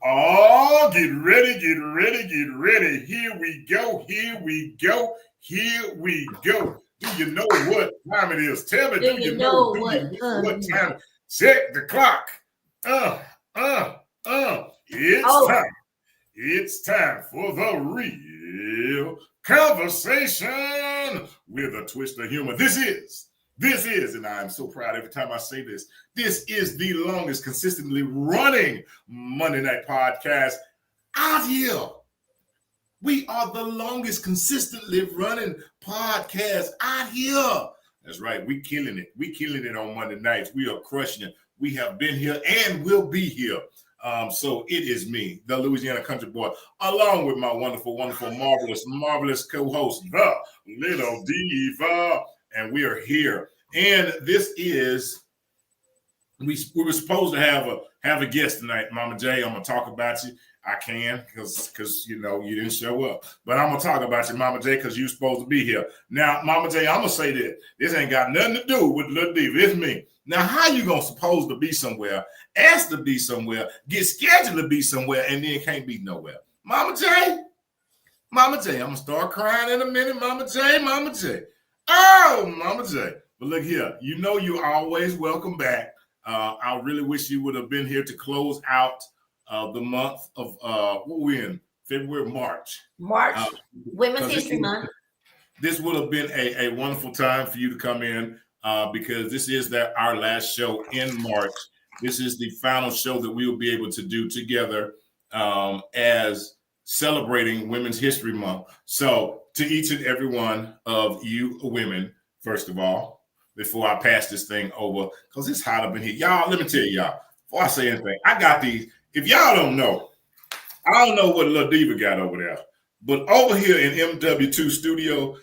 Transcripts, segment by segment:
Oh, get ready, get ready, get ready. Here we go, here we go, here we go. Do you know what time it is? Tell me, do you know what time? Check the clock. It's time. It's time for the real conversation with a twist of humor. This is, and I'm so proud every time I say this is the longest consistently running Monday night podcast out here. We are the longest consistently running podcast out here. That's right. We killing it. We killing it on Monday nights. We are crushing it. We have been here and will be here. So it is me, the Louisiana country boy, along with my wonderful, marvelous co-host, the little Diva. And we are here. And this is, we were supposed to have a guest tonight, Mama J. I'm gonna talk about you. I can because you didn't show up, but I'm gonna talk about you, Mama J, because you're supposed to be here. Now, Mama J, I'm gonna say this ain't got nothing to do with Little Diva. It's me. Now, how you gonna supposed to be somewhere, asked to be somewhere, get scheduled to be somewhere, and then can't be nowhere? Mama J, I'm gonna start crying in a minute, Mama J. Oh, Mama J. But look here, you're always welcome back. I really wish you would have been here to close out the month of what we're in, February, March. Women's History Month. This would have been a wonderful time for you to come in because this is our last show in March. This is the final show that we will be able to do together as celebrating Women's History Month. So to each and every one of you women, first of all, before I pass this thing over, because it's hot up in here. Y'all, let me tell y'all, before I say anything, I got these. If y'all don't know, I don't know what Lil Diva got over there, but over here in MW2 studio,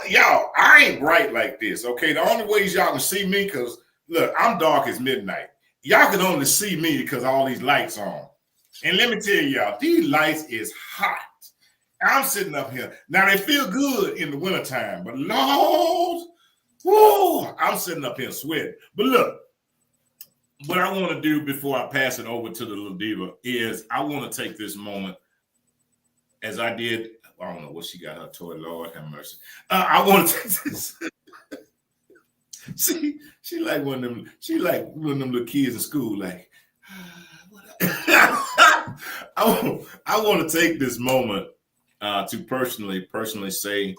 y'all, I ain't bright like this, okay? The only ways y'all can see me, because, look, I'm dark as midnight. Y'all can only see me because all these lights on. And let me tell y'all, these lights is hot. I'm sitting up here. Now, they feel good in the wintertime, but Lord, whoo, I'm sitting up here sweating. But look, what I want to do before I pass it over to the Little Diva is I want to take this moment as I did. I don't know what she got her toy. Lord have mercy. I want to take this. She like one of them. She like one of them little kids in school. Like, I want to take this moment to personally say,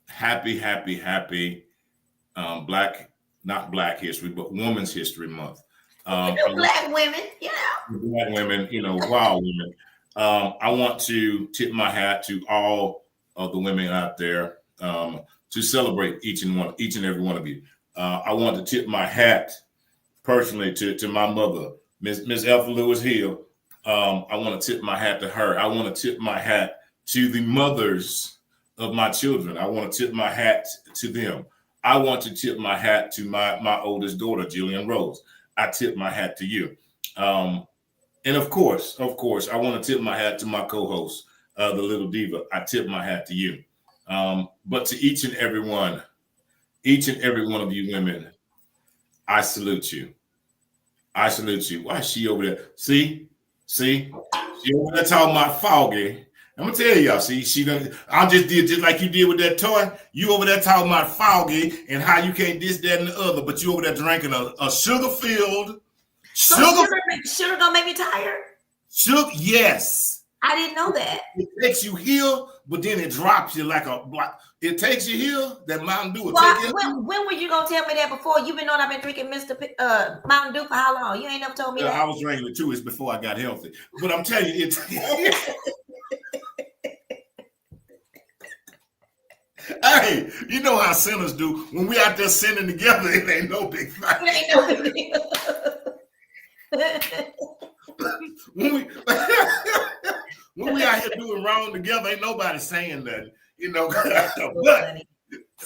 happy not Black History, but Women's History Month. Black women, Black women, wild women. I want to tip my hat to all of the women out there to celebrate each and every one of you. I want to tip my hat personally to my mother, Miss Elfa Lewis Hill. I want to tip my hat to her. I want to tip my hat to the mothers of my children. I want to tip my hat to them. I want to tip my hat to my oldest daughter, Jillian Rose. I tip my hat to you. And of course, I want to tip my hat to my co-host, the Little Diva. I tip my hat to you. But to each and every one of you women, I salute you. Why is she over there? See? She over there talking about Foggy. I'm gonna tell y'all, I just like you did with that toy. You over there talking about Foggy and how you can't this, that, and the other, but you over there drinking a sugar-filled. Sugar gonna make me tired? Sugar, yes. I didn't know that. It takes you here, but then it drops you like a block. It takes you here, that Mountain Dew. When were you gonna tell me that before? You've been knowing I've been drinking Mountain Dew for how long? You ain't never told me that. I was drinking it too. It's before I got healthy. But I'm telling you, hey, you know how sinners do. When we out there sinning together, it ain't no big fight. It ain't no big deal. when we out here doing wrong together, ain't nobody saying nothing, But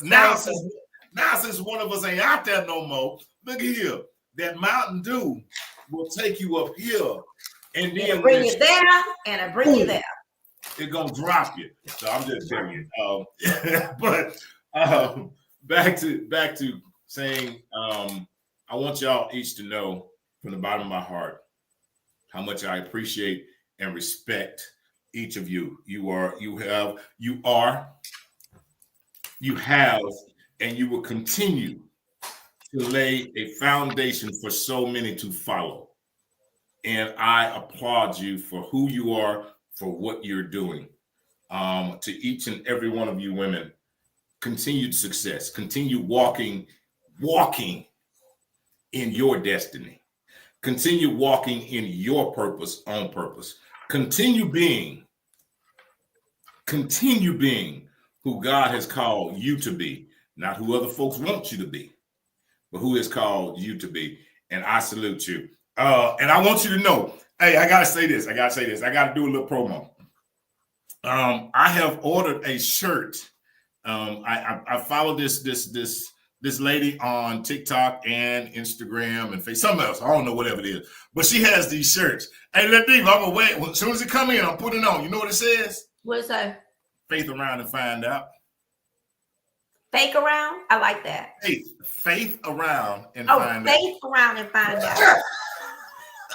now since one of us ain't out there no more, look here, that Mountain Dew will take you up here and then bring you there, and I bring you there. It's gonna drop you. So I'm just telling you. But back to saying, I want y'all each to know from the bottom of my heart how much I appreciate and respect each of you. You have, and you will continue to lay a foundation for so many to follow. And I applaud you for who you are, for what you're doing. To each and every one of you women, continued success. Continue walking in your destiny. Continue walking in your purpose on purpose. Continue being who God has called you to be, not who other folks want you to be, but who has called you to be. And I salute you. And I want you to know, hey, I gotta say this. I gotta do a little promo. I have ordered a shirt. I follow this lady on TikTok and Instagram and Facebook, something else. I don't know, whatever it is. But she has these shirts. Hey, Diva, I'm gonna wait. As soon as it come in, I'm putting it on. You know what it says? What it say? Faith around and find out. Fake around? I like that. Faith around and find out. Faith around and find out.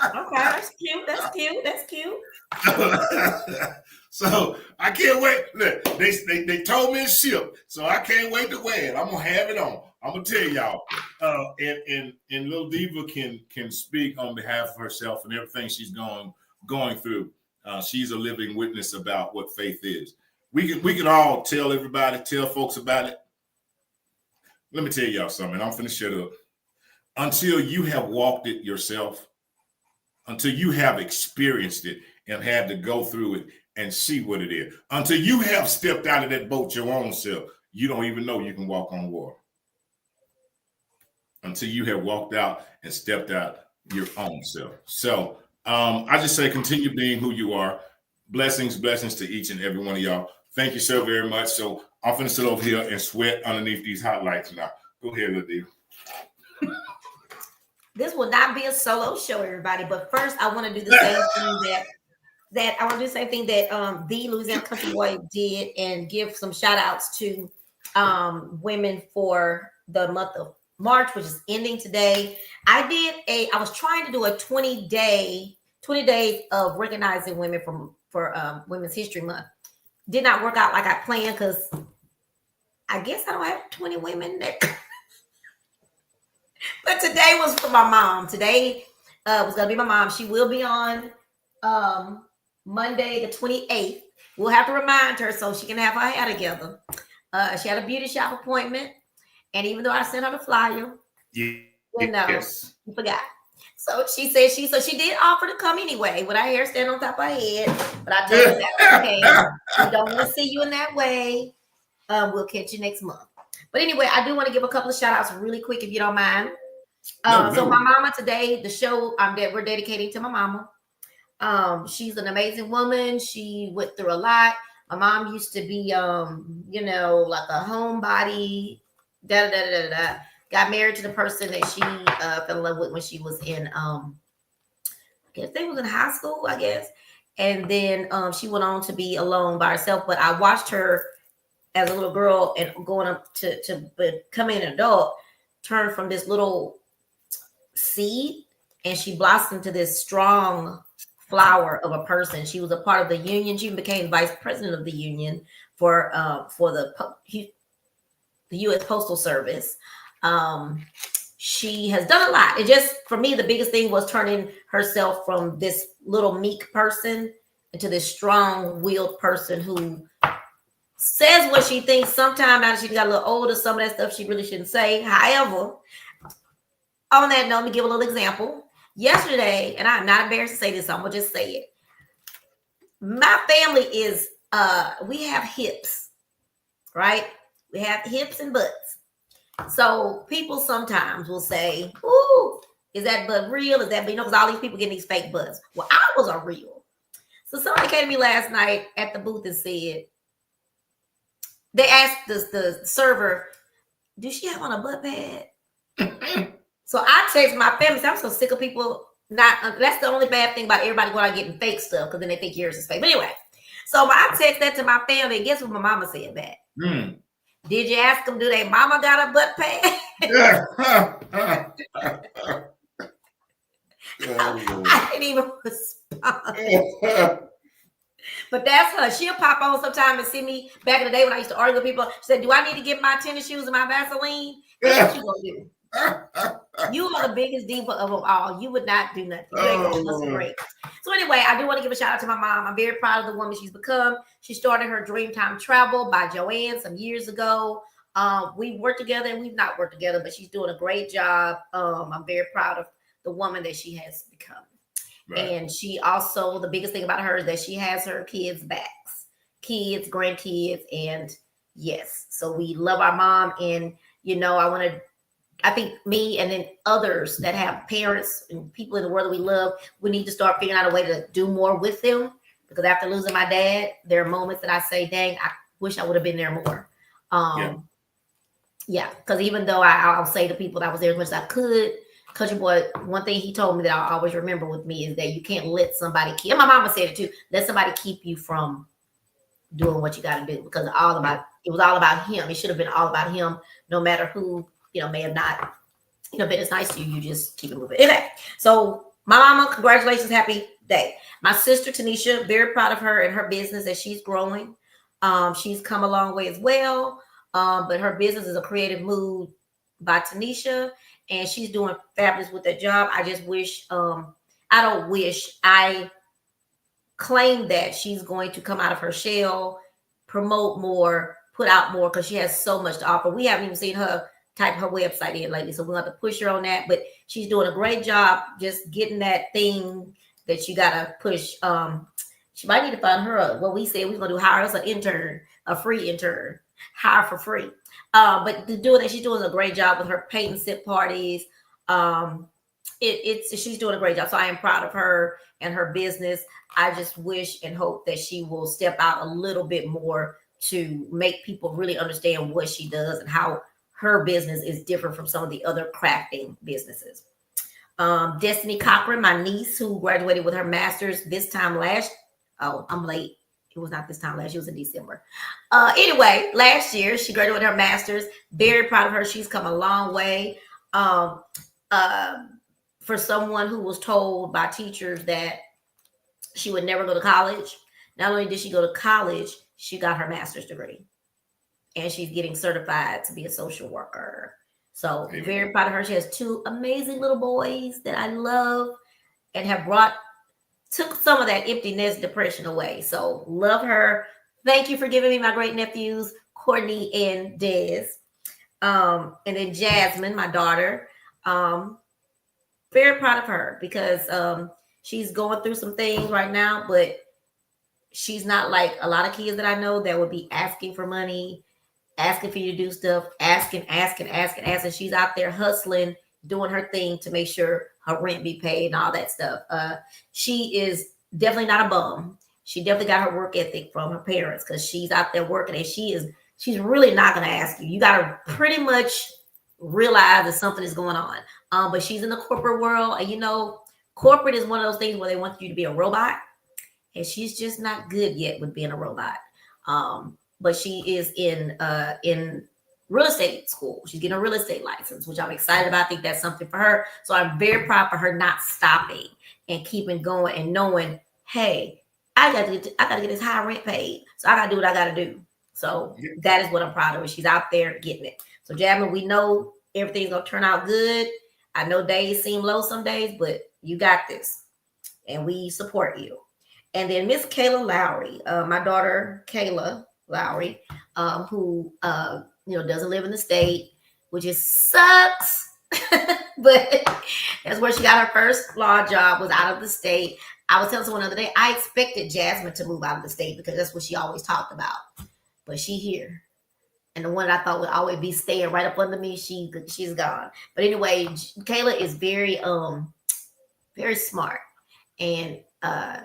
Okay, that's cute. So I can't wait. Look, they told me it's shipped, so I can't wait to wear it. I'm gonna have it on. I'm gonna tell y'all. And little Diva can speak on behalf of herself and everything she's going through. She's a living witness about what faith is. We can all tell folks about it. Let me tell y'all something. I'm finna shut up. Until you have walked it yourself, until you have experienced it and had to go through it and see what it is, until you have stepped out of that boat your own self, you don't even know you can walk on water. Until you have walked out and stepped out your own self. So I just say continue being who you are. Blessings to each and every one of y'all. Thank you so very much. So I'm finna sit over here and sweat underneath these hot lights now. Go ahead, little Diva. This will not be a solo show, everybody. But first, I want to do the same thing that the Louisiana Country Boy did, and give some shout outs to women for the month of March, which is ending today. I was trying to do a 20 days of recognizing women for Women's History Month. Did not work out like I planned, because I guess I don't have 20 women that. But today was for my mom. Today was going to be my mom. She will be on Monday the 28th. We'll have to remind her so she can have her hair together. She had a beauty shop appointment. And even though I sent her the flyer, you forgot. So she said she did offer to come anyway with her hair standing on top of her head. But I told her that's okay. We don't want to see you in that way. We'll catch you next month. But anyway, I do want to give a couple of shout outs really quick, if you don't mind. So my mama today, the show that we're dedicating to my mama. She's an amazing woman. She went through a lot. My mom used to be, like a homebody. Got married to the person that she fell in love with when she was in, I guess they was in high school, I guess. And then she went on to be alone by herself. But I watched her as a little girl and going up to becoming an adult, turn from this little seed, and she blossomed to this strong flower of a person. She was a part of the union. She became vice president of the union for the U.S. Postal Service. She has done a lot. It just, for me, the biggest thing was turning herself from this little meek person into this strong-willed person who says what she thinks. Sometimes now that she got a little older, some of that stuff she really shouldn't say. However, on that note, let me give a little example. Yesterday, and I'm not embarrassed to say this, so I'm gonna just say it. My family is we have hips, right? We have hips and butts. So people sometimes will say, "Ooh, is that butt real? Is that because all these people getting these fake butts?" Well, ours are real. So somebody came to me last night at the booth and said, they asked the server, "Does she have on a butt pad?" So I text my family. I'm so sick of people not. That's the only bad thing about everybody going out getting fake stuff, because then they think yours is fake. But anyway, so I text that to my family. And guess what my mama said back? Did you ask them, do their mama got a butt pad? I can't even respond. But that's her. She'll pop on sometime and see me back in the day when I used to argue with people. She said, "Do I need to get my tennis shoes and my Vaseline?" That's what you gonna do. You are the biggest diva of them all. You would not do nothing. You ain't gonna do great. So anyway, I do want to give a shout out to my mom. I'm very proud of the woman she's become. She started her Dreamtime Travel by Joanne some years ago. We worked together and we've not worked together, but she's doing a great job. I'm very proud of the woman that she has become. Right. And she also, the biggest thing about her is that she has her kids' backs, kids, grandkids, and yes. So we love our mom. And, I think me and then others that have parents and people in the world that we love, we need to start figuring out a way to do more with them. Because after losing my dad, there are moments that I say, dang, I wish I would have been there more. Yeah, because even though I'll say to people that I was there as much as I could, Country Boy, one thing he told me that I'll always remember with me is that you can't let somebody keep, and my mama said it too, let somebody keep you from doing what you got to do, because it was all about him. It should have been all about him, no matter who, may have not, been as nice to you. You just keep it moving. Anyway, so my mama, congratulations, happy day. My sister, Tanisha, very proud of her and her business as she's growing. She's come a long way as well, but her business is a Creative Mood by Tanisha. And she's doing fabulous with that job. I just wish, I claim that she's going to come out of her shell, promote more, put out more, because she has so much to offer. We haven't even seen her type her website in lately, so we'll have to push her on that. But she's doing a great job just getting that thing that you got to push. She might need to find her what we said we was going to hire us an intern, a free intern, hire for free. But to do that, she's doing a great job with her paint and sip parties. She's doing a great job. So I am proud of her and her business. I just wish and hope that she will step out a little bit more to make people really understand what she does and how her business is different from some of the other crafting businesses. Destiny Cochran, my niece, who graduated with her master's this time last. Oh, I'm late. It was not this time last year. It was in December. Anyway, last year she graduated her master's. Very proud of her. She's come a long way. For someone who was told by teachers that she would never go to college, not only did she go to college, she got her master's degree. And she's getting certified to be a social worker. So very proud of her. She has 2 amazing little boys that I love and have took some of that empty nest depression away. So love her. Thank you for giving me my great nephews, Courtney and Des. And then Jasmine, my daughter. Very proud of her because she's going through some things right now, but she's not like a lot of kids that I know that would be asking for money, asking for you to do stuff, asking. She's out there hustling, doing her thing to make sure her rent be paid and all that stuff. She is definitely not a bum. She definitely got her work ethic from her parents because she's out there working, and she's really not going to ask you. You got to pretty much realize that something is going on. But she's in the corporate world, and corporate is one of those things where they want you to be a robot, and she's just not good yet with being a robot. But she is in real estate school. She's getting a real estate license, which I'm excited about. I think that's something for her. So I'm very proud for her not stopping and keeping going and knowing, hey, I gotta get this high rent paid. So I gotta do what I gotta do. So that is what I'm proud of. She's out there getting it. So Jasmine, we know everything's gonna turn out good. I know days seem low some days, but you got this. And we support you. And then Miss Kayla Lowry, my daughter Kayla Lowry, who doesn't live in the state, which sucks. But that's where she got her first law job, was out of the state. I was telling someone the other day, I expected Jasmine to move out of the state because that's what she always talked about. But she here. And the one that I thought would always be staying right up under me, she's gone. But anyway, Kayla is very very smart and an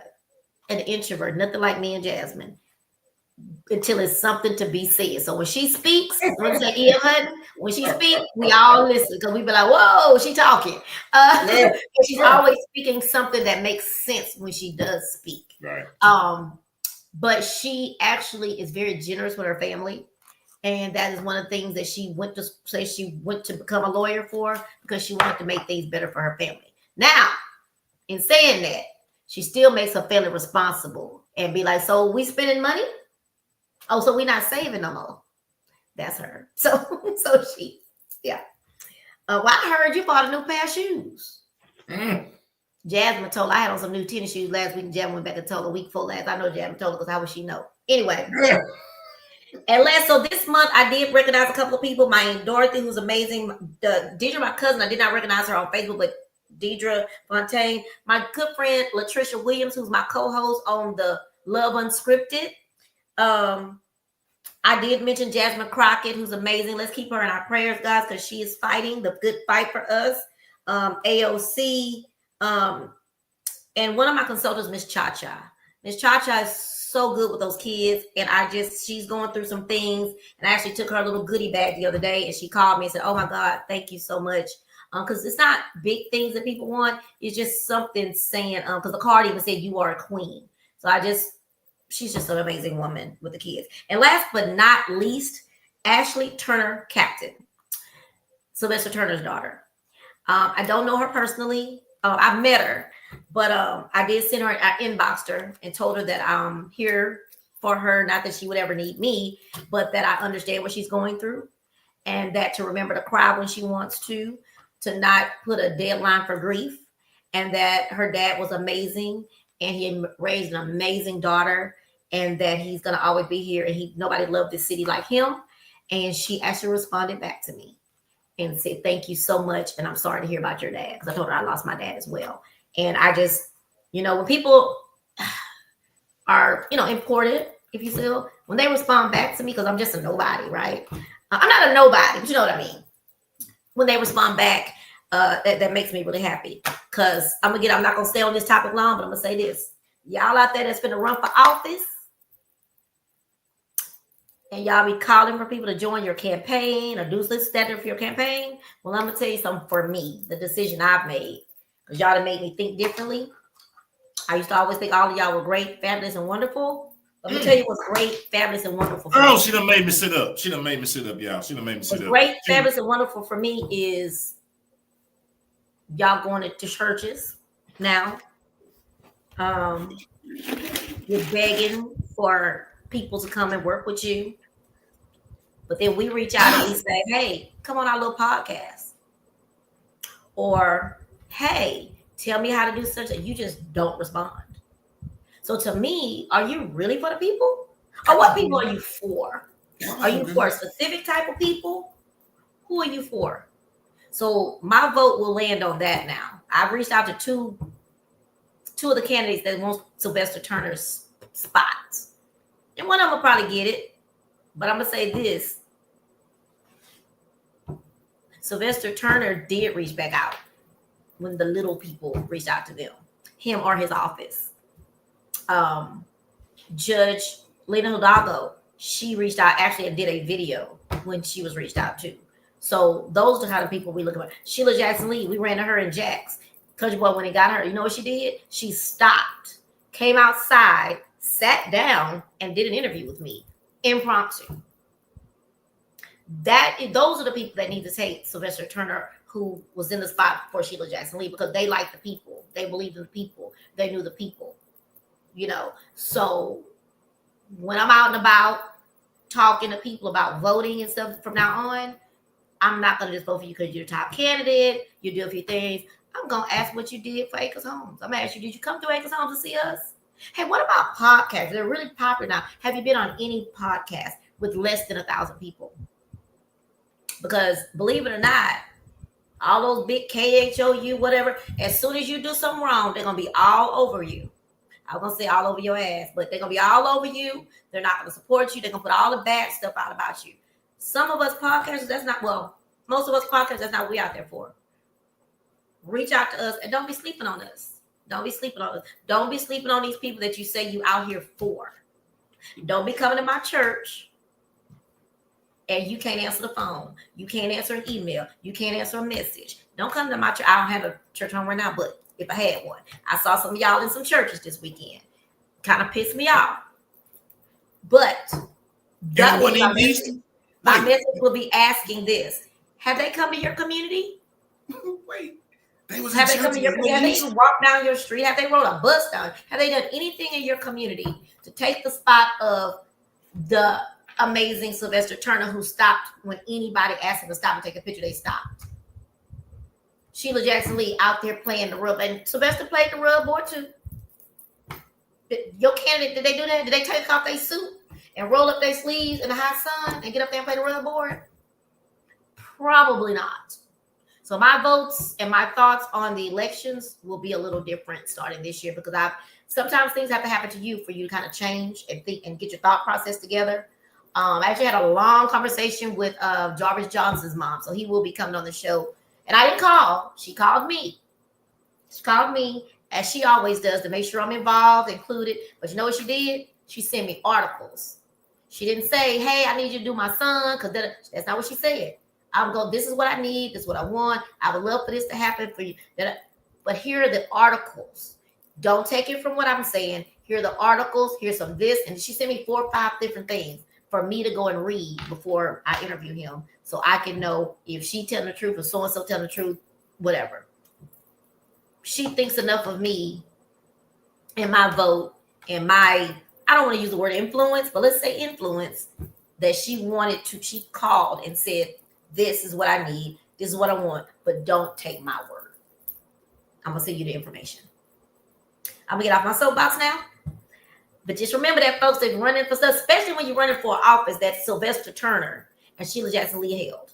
introvert, nothing like me and Jasmine, until it's something to be said. So when she speaks, when she speaks, we all listen because we be like, whoa, she talking. She's always speaking something that makes sense when she does speak. Right. But she actually is very generous with her family. And that is one of the things that she went to become a lawyer for, because she wanted to make things better for her family. Now, In saying that, she still makes her family responsible and be like, so we spending money? Oh, so we not saving no more. That's her. So she, yeah. Well, I heard you bought a new pair of shoes. Jasmine told I had on some new tennis shoes last week. Jasmine went back and told her a week before last. I know Jasmine told her because how would she know? Anyway. And so this month I did recognize a couple of people. My Aunt Dorothy, who's amazing. Deidre, my cousin, I did not recognize her on Facebook, but Deidre Fontaine. My good friend Latricia Williams, who's my co-host on the Love Unscripted. I did mention Jasmine Crockett, who's amazing. Let's keep her in our prayers, guys, because she is fighting the good fight for us. AOC, and one of my consultants, Miss Cha-Cha. Miss Cha-Cha is so good with those kids, and she's going through some things, and I actually took her a little goodie bag the other day, and she called me and said, oh my God, thank you so much. Because it's not big things that people want. It's just something saying, because the card even said, you are a queen. So she's just an amazing woman with the kids. And last but not least, Ashley Turner Captain, Sylvester Turner's daughter. I don't know her personally. I've met her, but I did send her, I inboxed her and told her that I'm here for her. Not that she would ever need me, but that I understand what she's going through, and that to remember to cry when she wants to not put a deadline for grief, and that her dad was amazing and he raised an amazing daughter, and that he's going to always be here, and nobody loved this city like him. And she actually responded back to me and said, thank you so much. And I'm sorry to hear about your dad, because I told her I lost my dad as well. And I just, when people are, important, if you will, when they respond back to me, because I'm just a nobody, right? I'm not a nobody, but you know what I mean. When they respond back, that makes me really happy, because I'm not going to stay on this topic long, but I'm going to say this. Y'all out there that's been to run for office, and y'all be calling for people to join your campaign or do this standard for your campaign. Well, I'm going to tell you something for me, the decision I've made, because y'all have made me think differently. I used to always think all of y'all were great, fabulous, and wonderful. Let me tell you what's great, fabulous, and wonderful for me. She done made me sit up. She done made me sit up, y'all. She done made me sit up. Great, fabulous, and wonderful for me is y'all going to churches now. You're begging for people to come and work with you. But then we reach out and we say, hey, come on our little podcast. Or, hey, tell me how to do such, and you just don't respond. So to me, are you really for the people? Or what people are you for? Are you for a specific type of people? Who are you for? So my vote will land on that now. I've reached out to two of the candidates that want Sylvester Turner's spots. And one of them will probably get it. But I'm going to say this. Sylvester Turner did reach back out when the little people reached out to them, him or his office. Judge Lena Hidalgo, she reached out actually and did a video when she was reached out to. So those are the kind of people we look at. Sheila Jackson Lee, we ran to her in Jax. Country Boy, when it got her, you know what she did? She stopped, came outside, sat down, and did an interview with me, impromptu. Those are the people that need to take Sylvester Turner, who was in the spot for Sheila Jackson Lee, because they like the people, they believed in the people, they knew the people, So when I'm out and about talking to people about voting and stuff from now on, I'm not going to just vote for you because you're the top candidate. You do a few things. I'm going to ask what you did for Acres Homes. I'm going to ask you, did you come to Acres Homes to see us? Hey, what about podcasts? They're really popular now. Have you been on any podcast with less than 1,000 people? Because believe it or not, all those big KHOU, whatever, as soon as you do something wrong, they're going to be all over you. I was going to say all over your ass, but they're going to be all over you. They're not going to support you. They're going to put all the bad stuff out about you. Some of us podcasters, most of us podcasters, that's not what we out there for. Reach out to us and don't be sleeping on us. Don't be sleeping on us. Don't be sleeping on these people that you say you out here for. Don't be coming to my church and you can't answer the phone. You can't answer an email. You can't answer a message. Don't come to my church. I don't have a church home right now, but if I had one, I saw some of y'all in some churches this weekend. Kind of pissed me off. But my message will be asking this. Have they come to your community? Wait, they was have they come to your community? Have they walked down your street? Have they rode a bus down? Have they done anything in your community to take the spot of the amazing Sylvester Turner, who stopped when anybody asked him to stop and take a picture? They stopped. Sheila Jackson Lee out there playing the rub, and Sylvester played the rub board too. Your candidate, did they do that? Did they take off their suit and roll up their sleeves in the hot sun and get up there and play the rub board? Probably not. So my votes and my thoughts on the elections will be a little different starting this year, because sometimes things have to happen to you for you to kind of change and think and get your thought process together. I actually had a long conversation with Jarvis Johnson's mom, so he will be coming on the show. And I didn't call. She called me. She called me, as she always does, to make sure I'm involved, included. But you know what she did? She sent me articles. She didn't say, hey, I need you to do my son, because that's not what she said. I'm going, this is what I need. This is what I want. I would love for this to happen for you. But here are the articles. Don't take it from what I'm saying. Here are the articles. Here's some of this. And she sent me 4 or 5 different things for me to go and read before I interview him, so I can know if she telling the truth or so-and-so telling the truth, whatever. She thinks enough of me and my vote and my, I don't want to use the word influence, but let's say influence, that she called and said, this is what I need. This is what I want, but don't take my word. I'm going to send you the information. I'm going to get off my soapbox now. But just remember that, folks, that running for stuff, especially when you're running for office, that Sylvester Turner and Sheila Jackson Lee held.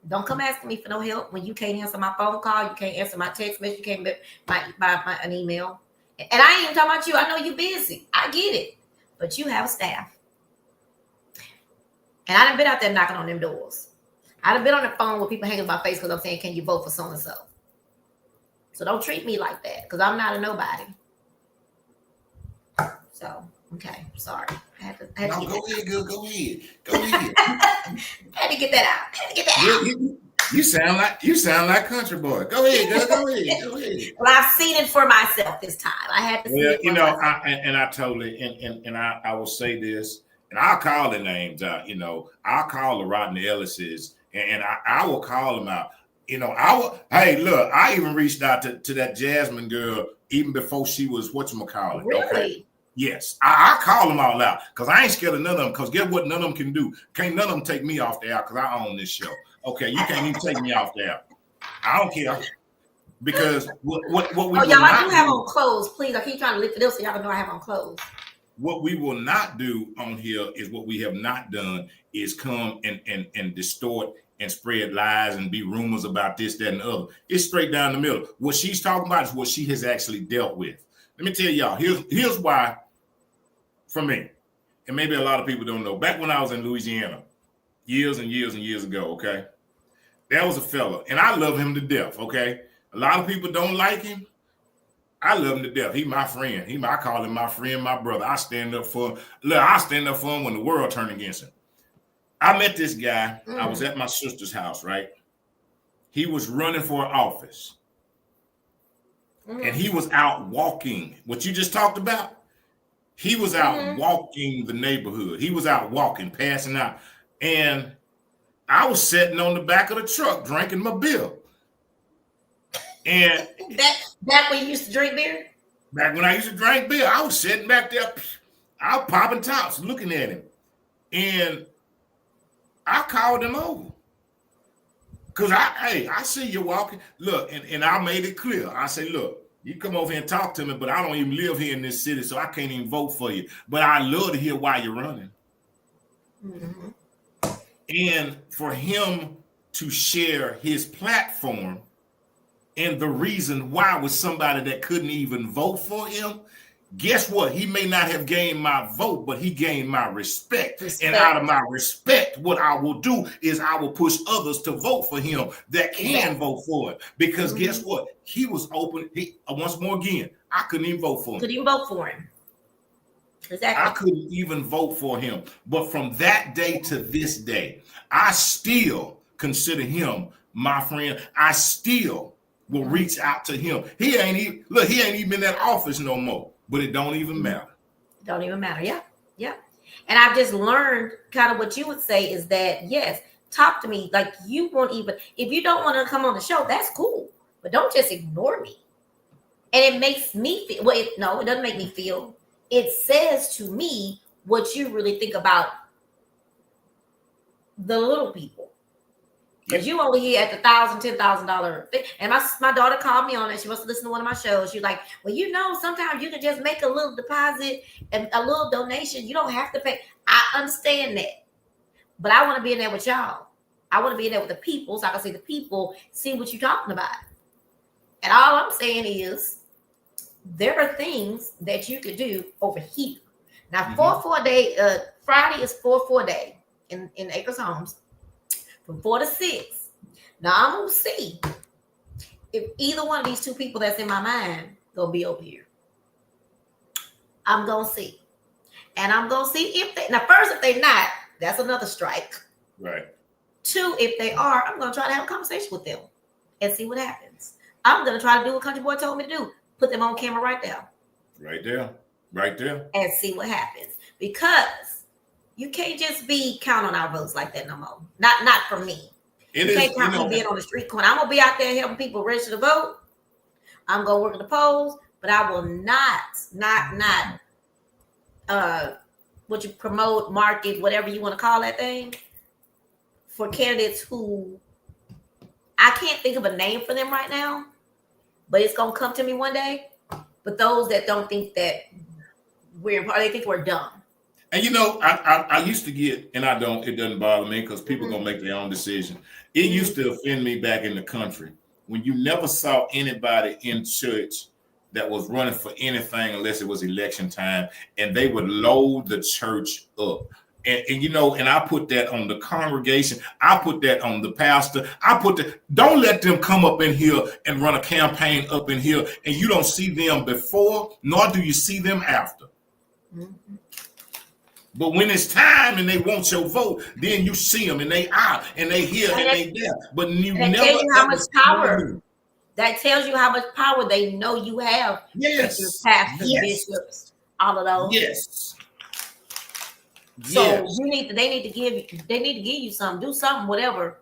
Don't come asking me for no help when you can't answer my phone call, you can't answer my text message, you can't get an email. And I ain't even talking about you. I know you're busy. I get it. But you have a staff. And I done been out there knocking on them doors. I done been on the phone with people hanging my face because I'm saying, can you vote for so-and-so? So don't treat me like that, because I'm not a nobody. So, okay, sorry. I had to go ahead, girl. Go ahead. I had to get that out. You sound like country boy. Go ahead, girl. Go ahead. Well, I've seen it for myself this time. I had to see it for myself. I totally, and I will say this, and I'll call the names out. I'll call the Rodney Ellis's, and I will call them out. Hey, look, I even reached out to that Jasmine girl even before she was whatchamacallit. Really? Okay. Yes, I call them all out, because I ain't scared of none of them, because guess what none of them can do? Can't none of them take me off the air, because I own this show. Okay, you can't even take me off the air. I don't care, because what we y'all, I do have on clothes. Please, I keep trying to lift it up so y'all can know I have on clothes. What we will not do on here is what we have not done is come and distort and spread lies and be rumors about this, that, and the other. It's straight down the middle. What she's talking about is what she has actually dealt with. Let me tell y'all, here's why, for me, and maybe a lot of people don't know, back when I was in Louisiana, years and years and years ago, okay, there was a fella, and I love him to death, okay? A lot of people don't like him. I love him to death. He my friend. I call him my friend, my brother. I stand up for him. Look, I stand up for him when the world turned against him. I met this guy. I was at my sister's house, right? He was running for office. And he was out walking. What you just talked about? He was out walking the neighborhood. He was out walking, passing out. And I was sitting on the back of the truck drinking my beer. And back when you used to drink beer? Back when I used to drink beer, I was sitting back there. I was popping tops, looking at him. And I called him over. Because I see you walking. Look, and I made it clear. I say, look, you come over here and talk to me, but I don't even live here in this city, so I can't even vote for you. But I love to hear why you're running. Mm-hmm. And for him to share his platform and the reason why with somebody that couldn't even vote for him, guess what? He may not have gained my vote, but he gained my respect. And out of my respect, what I will do is I will push others to vote for him that can vote for it. Because guess what? He was open. Once more again, I couldn't even vote for him. Couldn't even vote for him. Exactly. I couldn't even vote for him. But from that day to this day, I still consider him my friend. I still will reach out to him. He ain't even in that office no more. But it don't even matter. It don't even matter. Yeah. And I've just learned kind of what you would say is that, yes, talk to me like you won't even, if you don't want to come on the show, that's cool. but don't just ignore me. And it makes me feel, well, it doesn't make me feel. It says to me what you really think about the little people. Because you only here at the $1,000, $10,000 thing. And my daughter called me on it. She wants to listen to one of my shows. She's like, well, sometimes you can just make a little deposit and a little donation. You don't have to pay. I understand that. But I want to be in there with y'all. I want to be in there with the people so I can see the people see what you're talking about. And all I'm saying is there are things that you could do over here. Now, 4-4 day, Friday is 4-4 day in Acres Homes. From 4 to 6. Now I'm gonna see if either one of these two people that's in my mind gonna be over here. I'm gonna see, and I'm gonna see if they. Now, first, if they're not, that's another strike. Right. 2, if they are, I'm gonna try to have a conversation with them and see what happens. I'm gonna try to do what Country Boy told me to do: put them on camera right there. Right there. Right there. And see what happens, because you can't just be count on our votes like that no more. Not for me. You can't count on being on the street corner. I'm gonna be out there helping people register to vote. I'm gonna work at the polls, but I will not what you promote, market, whatever you want to call that thing, for candidates who I can't think of a name for them right now, but it's gonna come to me one day. But those that don't think that they think we're dumb. And I used to get, and I don't, it doesn't bother me because people gonna make their own decision. It used to offend me back in the country when you never saw anybody in church that was running for anything unless it was election time, and they would load the church up. And I put that on the congregation. I put that on the pastor. Don't let them come up in here and run a campaign up in here, and you don't see them before, nor do you see them after. Mm-hmm. But when it's time and they want your vote, then you see them and they out and they here and they there. But you never tells you how much power. That tells you how much power they know you have. Yes. Pastors, bishops, all of those. Yes. So they need to give you something, do something, whatever.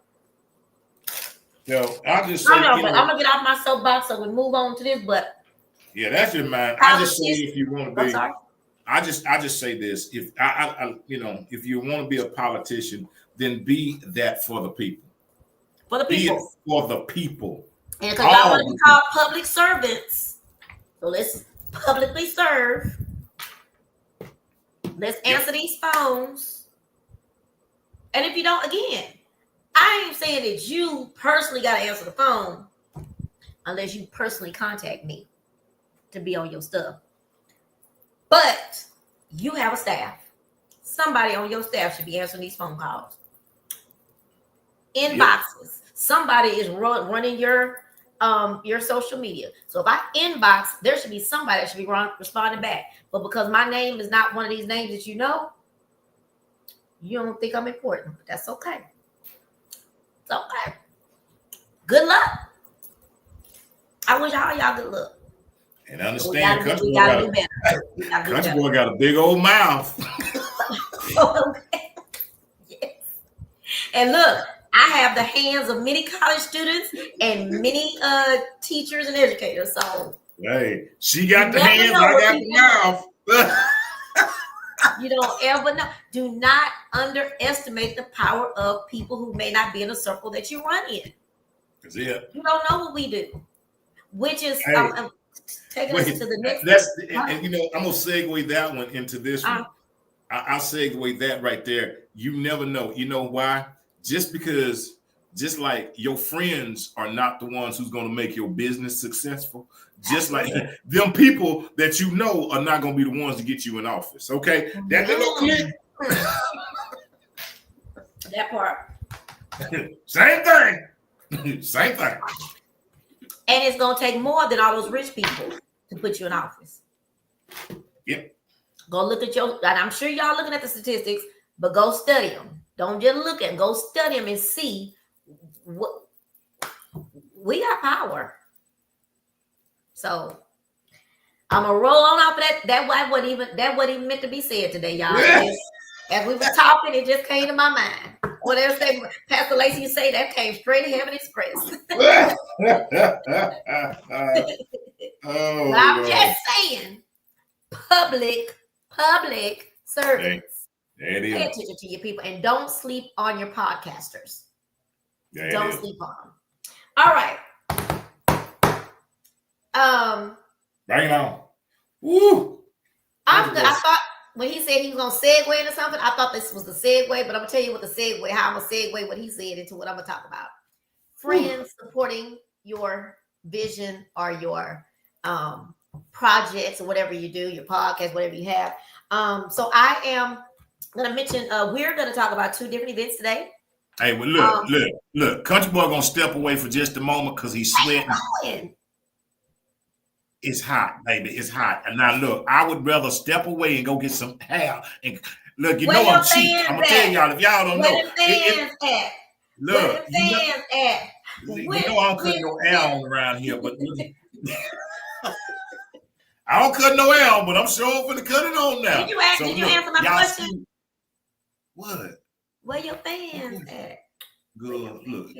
I'll just say, but I'm gonna get off my soapbox so we move on to this. But yeah, that's your mind. I just say if you want to be. I'm sorry. I just say this: if if you want to be a politician, then be that for the people. For the people. Be it for the people. And because I want to be called public servants, so let's publicly serve. Let's answer these phones. And if you don't, again, I ain't saying that you personally got to answer the phone unless you personally contact me to be on your stuff. But you have a staff. Somebody on your staff should be answering these phone calls. Inboxes. Yep. Somebody is running your social media. So if I inbox, there should be somebody that should be responding back. But because my name is not one of these names that you don't think I'm important. But that's okay. It's okay. Good luck. I wish all y'all good luck. And understand, Country Boy got a big old mouth. Okay. Yes. And look, I have the hands of many college students and many teachers and educators. So hey, she got the hands, I got the mouth. You don't ever know. Do not underestimate the power of people who may not be in a circle that you run in. That's it. You don't know what we do, which is taking us to the next. And I'm gonna segue that one into this one. I'll segue that right there. You never know. You know why? Just like your friends are not the ones who's going to make your business successful. Just like them people that you know are not going to be the ones to get you in office. Okay, that little click. That part. Same thing. Same thing. And it's going to take more than all those rich people to put you in office. Yep. Go look at and I'm sure y'all looking at the statistics, but go study them. Don't just look at them. Go study them and see what we got power. So I'm gonna roll on off of that. That wasn't even meant to be said today, y'all. As we were talking, it just came to my mind. Whatever say, Pastor Lacey, you say that came straight to Heaven Express. Oh, but I'm Lord. just saying, public servants. Pay attention to your people and don't sleep on your podcasters. Don't sleep on them. All right. Bring it on. Woo. I thought when he said he was gonna segue into something, I thought this was the segue, but I'm gonna tell you what the segue, how I'm gonna segue what he said into what I'm gonna talk about. Friends supporting your vision or your projects or whatever you do, your podcast, whatever you have. So I am gonna mention we're gonna talk about 2 different events today. Hey, well, look. Country Boy gonna step away for just a moment because he's sweating. It's hot, baby. It's hot. And now look, I would rather step away and go get some hair. And look, you know I'm cheap. I'm gonna tell y'all if y'all don't know. Look, you know I don't cut no hair on around here, but I don't cut no hair on, but I'm sure for the cut it on now. Did you answer my question? What? Where your fans at? Good. Look.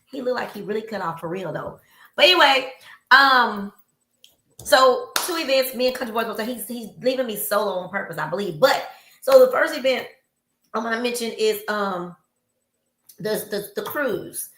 He looked like he really cut off for real though. But anyway, so 2 events, me and Country Boy, so he's leaving me solo on purpose, I believe. But so the first event I'm gonna mention is the cruise.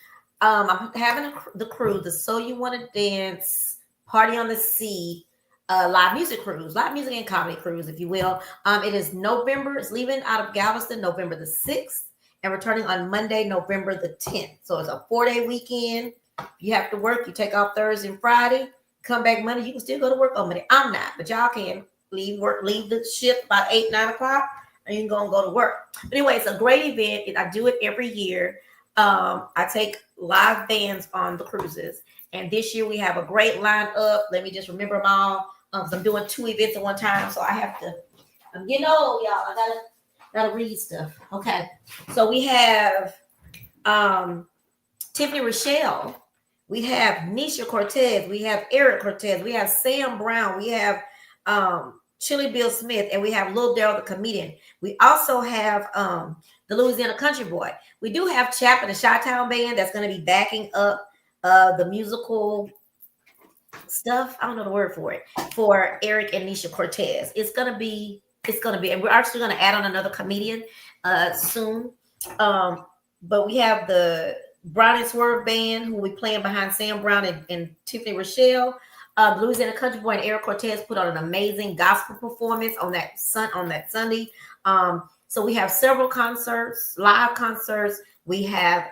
I'm having the cruise, the So You Want to Dance Party on the Sea live music cruise, live music and comedy cruise, if you will. It is November, it's leaving out of Galveston November the 6th and returning on Monday, November the 10th. So it's a 4-day weekend. If you have to work, you take off Thursday and Friday, come back Monday. You can still go to work on Monday. I'm not, but y'all can leave the ship about 8, 9 o'clock, and you can go and go to work. But anyway, it's a great event. I do it every year. I take live bands on the cruises, and this year we have a great lineup. Let me just remember them all. I'm doing 2 events at one time, so I have to. I'm getting old, y'all. I gotta read stuff. Okay, so we have Tiffany Rochelle, we have Nisha Cortez, we have Eric Cortez, we have Sam Brown, we have Chili Bill Smith, and we have Lil Daryl the comedian. We also have the Louisiana Country Boy. We do have Chapman, the Chi-Town band, that's going to be backing up the musical stuff. I don't know the word for it, for Eric and Nisha Cortez. It's gonna be, and we're actually gonna add on another comedian soon. But we have the Brown and Swerve band who we playing behind Sam Brown and Tiffany Rochelle. The Louisiana Country Boy and Eric Cortez put on an amazing gospel performance on that Sunday. So we have several concerts, live concerts. We have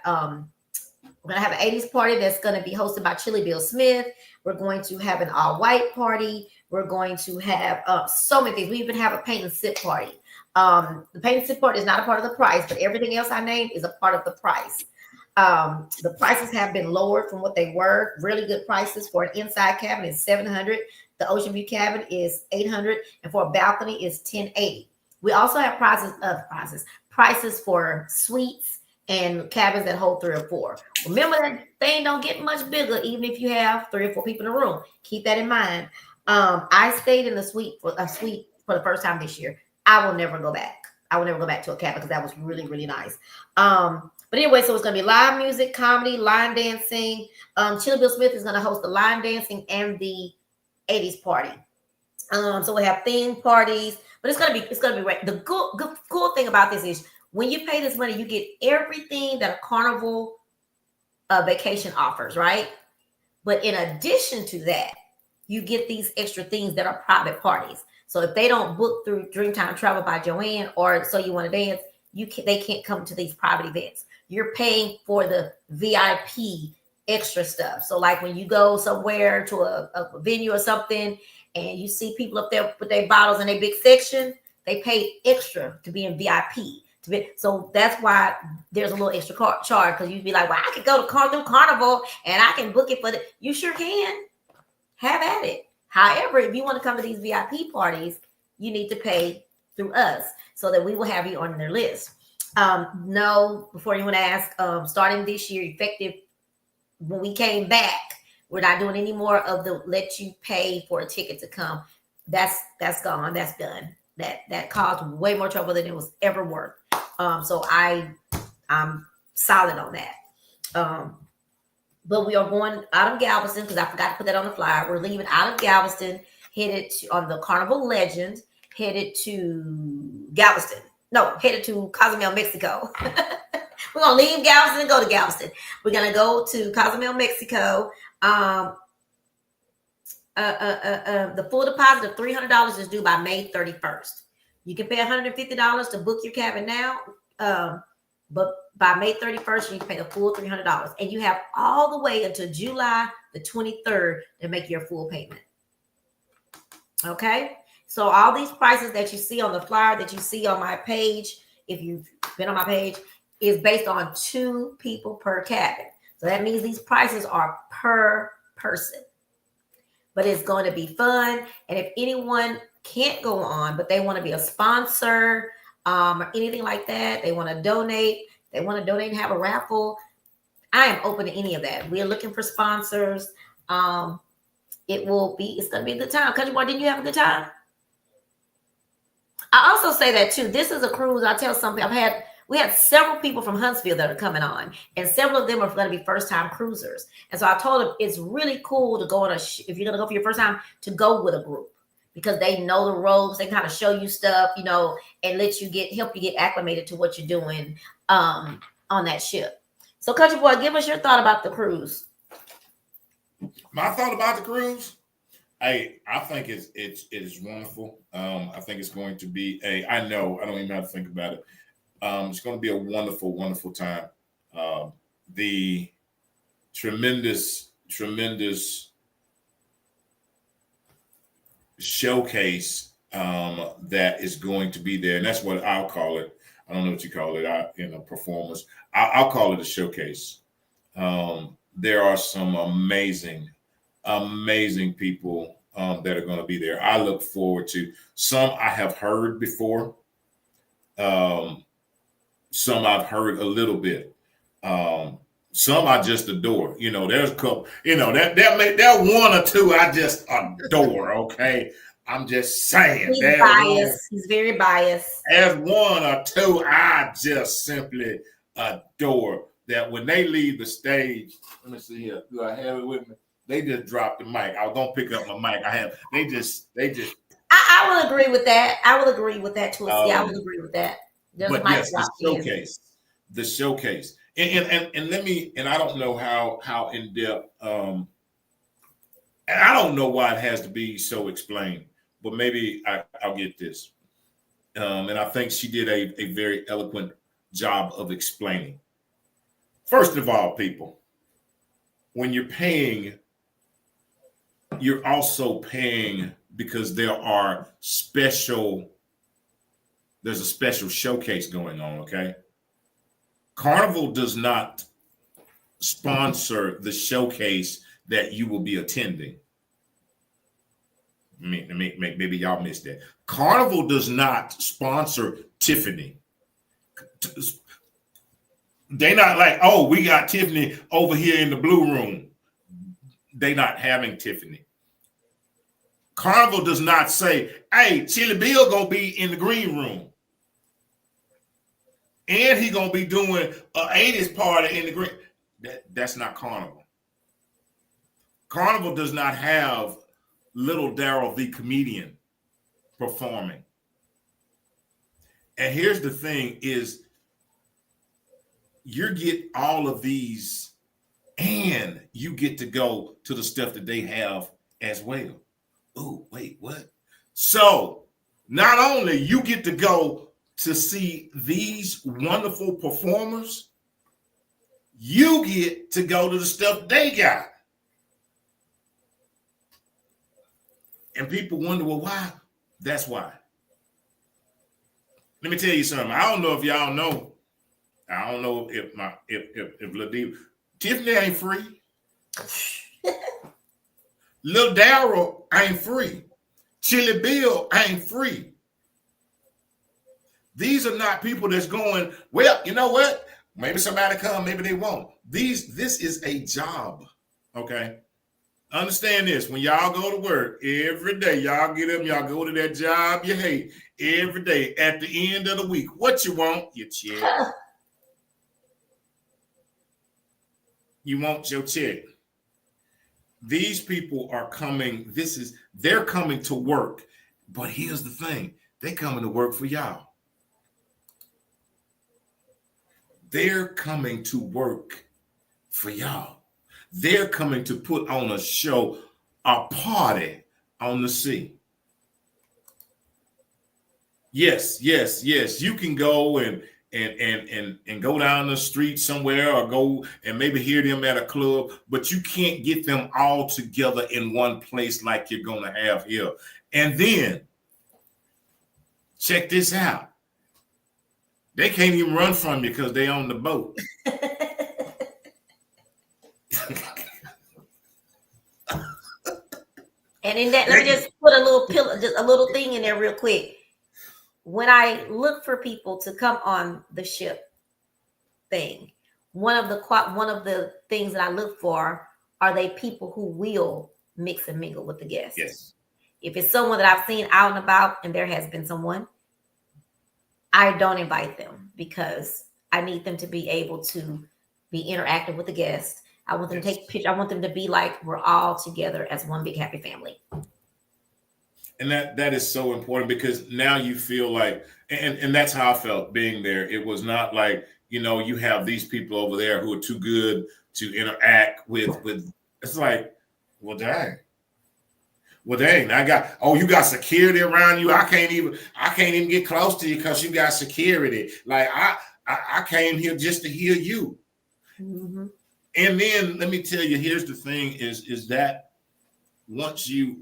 we're gonna have an 80s party that's gonna be hosted by Chili Bill Smith. We're going to have an all-white party. We're going to have so many things. We even have a paint and sip party. The paint and sip party is not a part of the price, but everything else I named is a part of the price. The prices have been lowered from what they were. Really good prices for an inside cabin is $700. The ocean view cabin is $800, and for a balcony is $1,080. We also have prices for suites and cabins that hold 3 or 4. Remember that thing don't get much bigger, even if you have 3 or 4 people in a room. Keep that in mind. I stayed in a suite for the first time this year. I will never go back. I will never go back to a cabin because that was really, really nice. But anyway, so it's going to be live music, comedy, line dancing. Chili Bill Smith is going to host the line dancing and the 80s party. So we have theme parties, but it's going to be great. The cool thing about this is when you pay this money, you get everything that a Carnival vacation offers, right? But in addition to that, you get these extra things that are private parties. So if they don't book through Dreamtime Travel by Joanne or So You Want to Dance, they can't come to these private events. You're paying for the VIP extra stuff. So like when you go somewhere to a venue or something and you see people up there with their bottles in a big section, they pay extra to be in VIP. So that's why there's a little extra charge, because you'd be like, well, I could go to Carnival and I can book it for you sure can. Have at it. However, if you want to come to these VIP parties, you need to pay through us so that we will have you on their list. No, before you want to ask, starting this year, effective when we came back, we're not doing any more of the let you pay for a ticket to come. That's gone. That's done. that caused way more trouble than it was ever worth. So I'm solid on that. But we are going out of Galveston because I forgot to put that on the flyer. We're leaving out of Galveston, headed on the Carnival Legend, headed to Galveston. No, headed to Cozumel, Mexico. We're gonna leave Galveston and go to Galveston. We're gonna go to Cozumel, Mexico. The full deposit of $300 is due by May 31st. You can pay $150 to book your cabin now, but by May 31st, you need to pay the full $300. And you have all the way until July the 23rd to make your full payment. Okay? So all these prices that you see on the flyer, that you see on my page, if you've been on my page, is based on 2 people per cabin. So that means these prices are per person. But it's going to be fun. And if anyone can't go on, but they want to be a sponsor or anything like that, they want to donate and have a raffle, I am open to any of that. We are looking for sponsors. It's going to be a good time. Country Boy, didn't you have a good time? I also say that too. This is a cruise. I tell something. We had several people from Huntsville that are coming on, and several of them are going to be first-time cruisers. And so I told them it's really cool to go on if you're going to go for your first time, to go with a group because they know the ropes. They kind of show you stuff, and help you get acclimated to what you're doing on that ship. So, Country Boy, give us your thought about the cruise. My thought about the cruise. I think it's wonderful. I think it's going to be I don't even have to think about it. It's going to be a wonderful, wonderful time. The tremendous showcase that is going to be there, and that's what I'll call it. I don't know what you call it. Performers. I'll call it a showcase. There are some amazing people that are going to be there. I look forward to some I have heard before. Some I've heard a little bit. Some I just adore. There's a couple. That one or two I just adore. Okay, I'm just saying. He's biased. He's very biased. There's one or two I just simply adore. That when they leave the stage, let me see here. Do I have it with me? They just dropped the mic. I was gonna pick up my mic. They just. I will agree with that. I will agree with that too. I will agree with that. But yes, the showcase, and let me, and I don't know how in depth, and I don't know why it has to be so explained, but maybe I'll get this, and I think she did a very eloquent job of explaining. First of all, people, when you're paying, you're also paying because there's a special showcase going on, okay? Carnival does not sponsor the showcase that you will be attending. Maybe y'all missed that. Carnival does not sponsor Tiffany. They're not like, oh, we got Tiffany over here in the blue room. They're not having Tiffany. Carnival does not say, hey, Chili Bill gonna be in the green room. And he gonna be doing an 80s party in the green. That's not Carnival. Carnival does not have Little Daryl the comedian performing. And here's the thing is you get all of these and you get to go to the stuff that they have as well. Oh, wait, what? So not only you get to go to see these wonderful performers, you get to go to the stuff they got. And people wonder, well, why? That's why. Let me tell you something. I don't know if y'all know. I don't know if Diva, Tiffany ain't free. Lil Daryl ain't free. Chili Bill ain't free. These are not people that's going, well, you know what? Maybe somebody come, maybe they won't. This is a job, okay? Understand this. When y'all go to work every day, y'all get up, y'all go to that job you hate every day. At the end of the week, what you want? Your check. You want your check. These people are coming. They're coming to work. But here's the thing. They're coming to work for y'all. They're coming to work for y'all. They're coming to put on a show, a party on the sea. Yes. You can go and go down the street somewhere or go and maybe hear them at a club, but you can't get them all together in one place like you're going to have here. And then check this out. They can't even run from you because they on the boat. And in that, let me just put a little thing in there real quick. When I look for people to come on the ship thing, one of the things that I look for are they people who will mix and mingle with the guests. Yes. If it's someone that I've seen out and about, and there has been someone, I don't invite them because I need them to be able to be interactive with the guests. I want them to take pictures. I want them to be like we're all together as one big happy family. And that is so important because now you feel like, and that's how I felt being there. It was not like, you have these people over there who are too good to interact with. It's like, well, dang. You got security around you. I can't even get close to you because you got security. Like I came here just to hear you. Mm-hmm. And then let me tell you, here's the thing is that once you're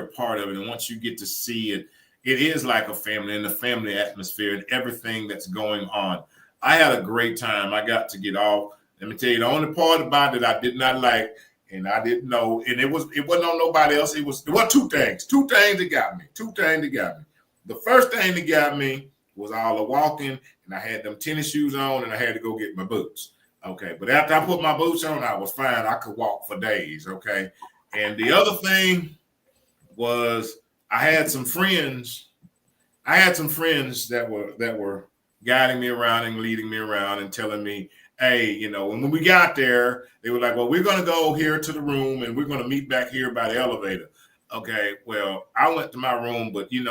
a part of it and once you get to see it, it is like a family and the family atmosphere and everything that's going on. I had a great time. I got to get off. Let me tell you, the only part about it I did not like and I didn't know, and it wasn't on nobody else. There were two things that got me. The first thing that got me was all the walking, and I had them tennis shoes on, and I had to go get my boots. Okay, but after I put my boots on, I was fine. I could walk for days. Okay, and the other thing was I had some friends that were guiding me around and leading me around and telling me, hey, and when we got there, they were like, well, we're going to go here to the room and we're going to meet back here by the elevator. Okay, well, I went to my room, but it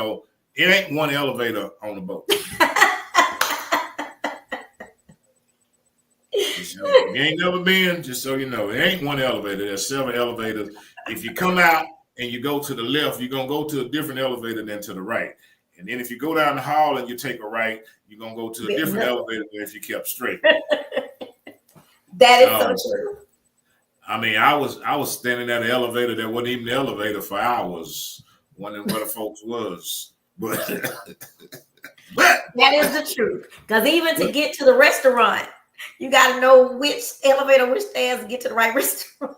ain't one elevator on the boat. You ain't never been, just so you know, it ain't one elevator. There's several elevators. If you come out and you go to the left, you're going to go to a different elevator than to the right. And then if you go down the hall and you take a right, you're going to go to a different elevator than if you kept straight. That is so true. I mean, I was standing at an elevator that wasn't even the elevator for hours, wondering where the folks was. But that is the truth. Because even to get to the restaurant, you got to know which elevator, which stairs to get to the right restaurant.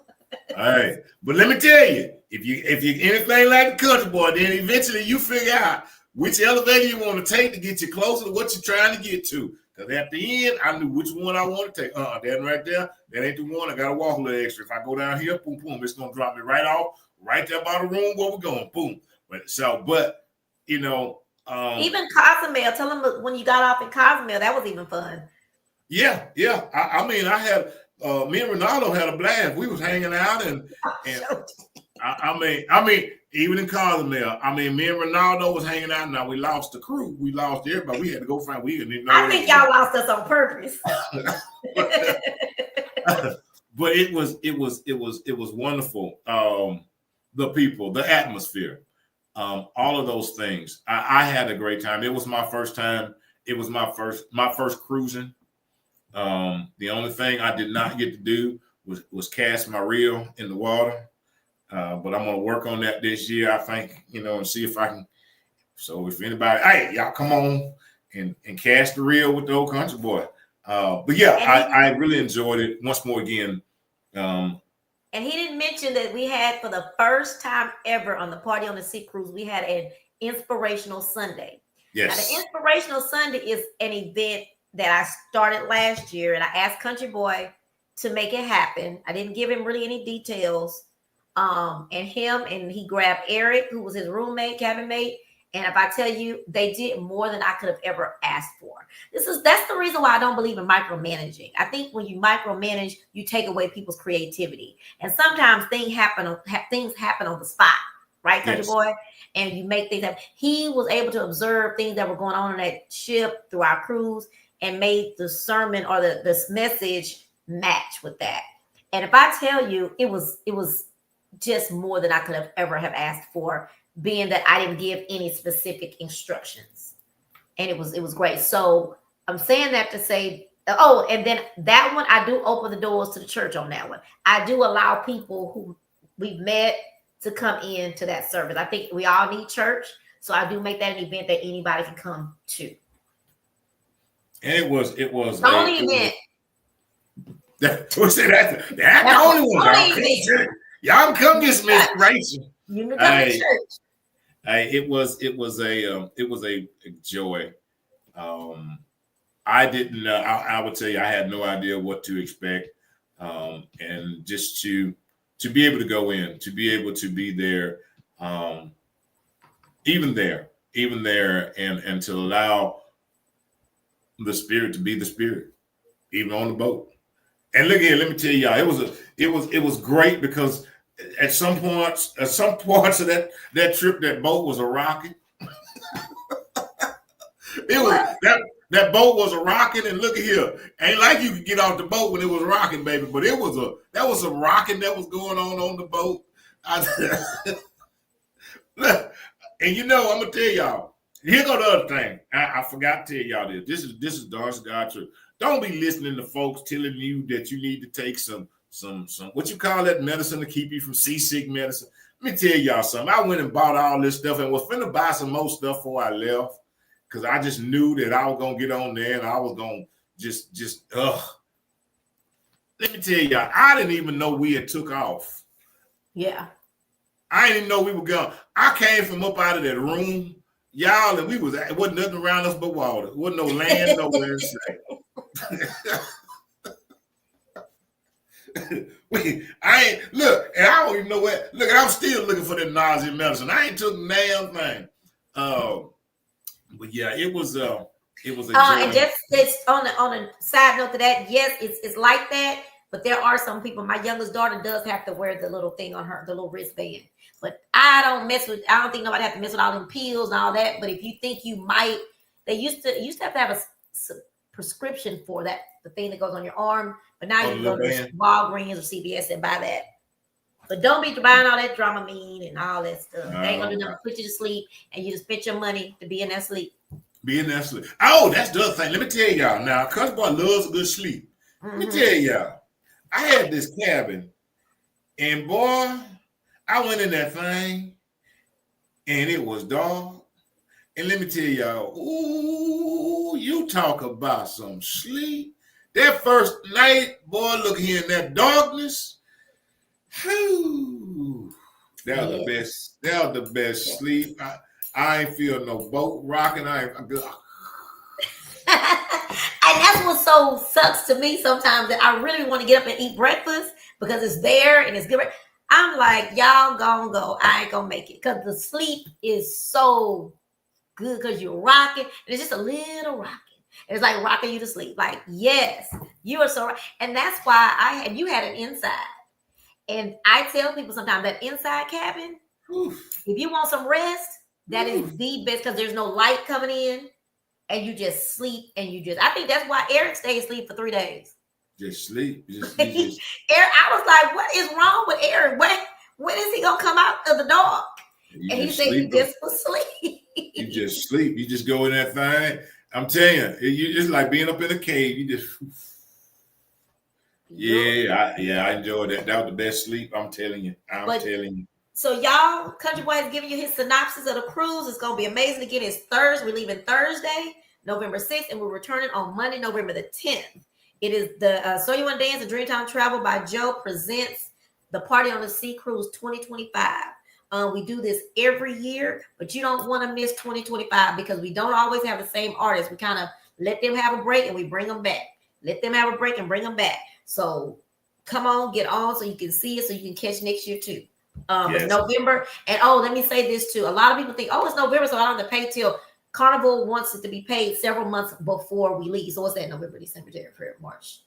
All right, but let me tell you, if you anything like the country boy, then eventually you figure out which elevator you want to take to get you closer to what you're trying to get to. Because at the end, I knew which one I want to take. That right there, that ain't the one. I got to walk a little extra. If I go down here, boom, boom, it's going to drop me right off, right there by the room where we're going, boom. But even Cozumel, tell them when you got off in Cozumel, that was even fun. Yeah. I mean, I had, me and Ronaldo had a blast. We was hanging out and I mean, even in Cozumel, me and Ronaldo was hanging out. Now we lost the crew. We lost everybody. We had to go find. We didn't know. I think y'all lost us on purpose. But it was wonderful. The people, the atmosphere, all of those things. I had a great time. It was my first time. It was my first cruising. The only thing I did not get to do was cast my reel in the water. But I'm going to work on that this year, I think, and see if I can. So if anybody, hey, y'all come on and cast the reel with the old country boy. But yeah, I really enjoyed it once more again. And he didn't mention that we had, for the first time ever on the Party on the Sea cruise, we had an Inspirational Sunday. Yes. Now, the Inspirational Sunday is an event that I started last year, and I asked Country Boy to make it happen. I didn't give him really any details. And he grabbed Eric, who was his roommate, cabin mate. And if I tell you, they did more than I could have ever asked for. That's the reason why I don't believe in micromanaging. I think when you micromanage, you take away people's creativity. And sometimes things happen on the spot, right, Country Boy? And you make things happen. He was able to observe things that were going on that ship through our cruise and made the sermon or this message match with that. And if I tell you, it was just more than I could have ever have asked for, being that I didn't give any specific instructions. And it was great. So I'm saying that to say, and then that one, I do open the doors to the church on that one. I do allow people who we've met to come in to that service. I think we all need church. So I do make that an event that anybody can come to. And it was the only event. That's the only one. Y'all come get Miss Rachel. You can come to church. It was a joy. I didn't. I would tell you, I had no idea what to expect, and just to be able to go in, to be able to be there, even there, and to allow the Spirit to be the Spirit, even on the boat. And look here, let me tell y'all, it was great because at some parts of that trip, that boat was a rocket. That boat was a rocket, and look at here, ain't like you could get off the boat when it was rocking, baby. But that was some rocking that was going on the boat. And I'm gonna tell y'all. Here go the other thing. I forgot to tell y'all this. This is Darcy God truth. Don't be listening to folks telling you that you need to take some what you call that medicine to keep you from seasick medicine. Let me tell y'all something. I went and bought all this stuff and was finna buy some more stuff before I left because I just knew that I was gonna get on there and I was gonna just Let me tell y'all, I didn't even know we had took off. Yeah. I didn't even know we were gone. I came from up out of that room, y'all, and it wasn't nothing around us but water. It wasn't no land nowhere in sight. I don't even know where. Look, I'm still looking for that nausea medicine. I ain't took damn thing. But yeah, it was a and just on a side note to that, yes, it's like that. But there are some people. My youngest daughter does have to wear the little thing on her, the little wristband. But I don't think nobody have to mess with all them pills and all that. But if you think you might, they used to have a prescription for that, the thing that goes on your arm. But now you can go to Walgreens or CVS and buy that. But don't be buying all that Dramamine and all that stuff. They ain't gonna do nothing. Put you to sleep, and you just spend your money to be in that sleep. Be in that sleep. Oh, that's the other thing. Let me tell y'all now. Country Boy loves a good sleep. Let me tell y'all. I had this cabin, and boy, I went in that thing, and it was dark. And let me tell y'all, ooh, you talk about some sleep. That first night, boy, look here in that darkness. Whew, that was the best. That was the best sleep. I ain't feel no boat rocking. I'm good. And that's what so sucks to me sometimes, that I really want to get up and eat breakfast because it's there and it's good. I'm like, y'all gonna go. I ain't gonna make it because the sleep is so good because you're rocking. And it's just a little rocking. It's like rocking you to sleep. Like, yes, you are so right. And that's why you had an inside. And I tell people sometimes that inside cabin, if you want some rest, that is the best because there's no light coming in. And you just sleep, and I think that's why Eric stayed asleep for 3 days. Just sleep. Eric, I was like, what is wrong with Eric? When is he gonna come out of the dark? And he said he just was asleep. You just sleep. You just go in that thing. I'm telling you, it's like being up in a cave. You just, I enjoyed that. That was the best sleep. I'm telling you. Telling you. So y'all, Country Boy is giving you his synopsis of the cruise. It's going to be amazing. Again, it's Thursday. We're leaving Thursday, November 6th, and we're returning on Monday, November the 10th. It is the So You Want to Dance and Dreamtime Travel by Joe presents the Party on the Sea Cruise 2025. We do this every year, but you don't want to miss 2025 because we don't always have the same artists. We kind of let them have a break and we bring them back. Let them have a break and bring them back. So come on, get on so you can see it, so you can catch next year too. November. And let me say this too. A lot of people think, it's November, so I don't have to pay till Carnival wants it to be paid several months before we leave. So what's that? November, December, January, March.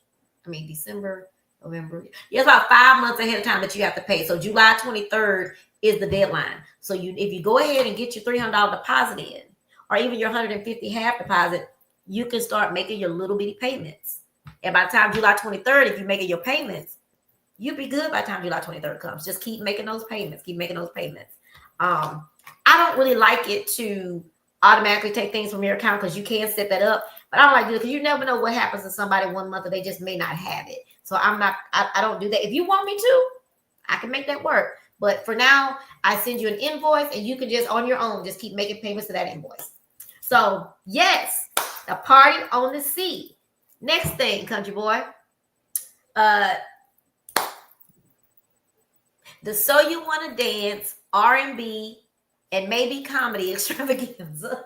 December, November. Yeah, it's about 5 months ahead of time that you have to pay. So July 23rd is the deadline. So if you go ahead and get your $300 deposit in, or even your $150 half deposit, you can start making your little bitty payments. And by the time July 23rd, if you're making your payments, you'll be good by the time July 23rd comes. Just keep making those payments. Keep making those payments. I don't really like it to automatically take things from your account because you can set that up. But I don't like to do it because you never know what happens to somebody 1 month, or they just may not have it. So I don't do that. If you want me to, I can make that work. But for now, I send you an invoice and you can just on your own, just keep making payments to that invoice. So yes, a party on the sea. Next thing, country boy. The So You Want to Dance, R&B, and maybe comedy extravaganza.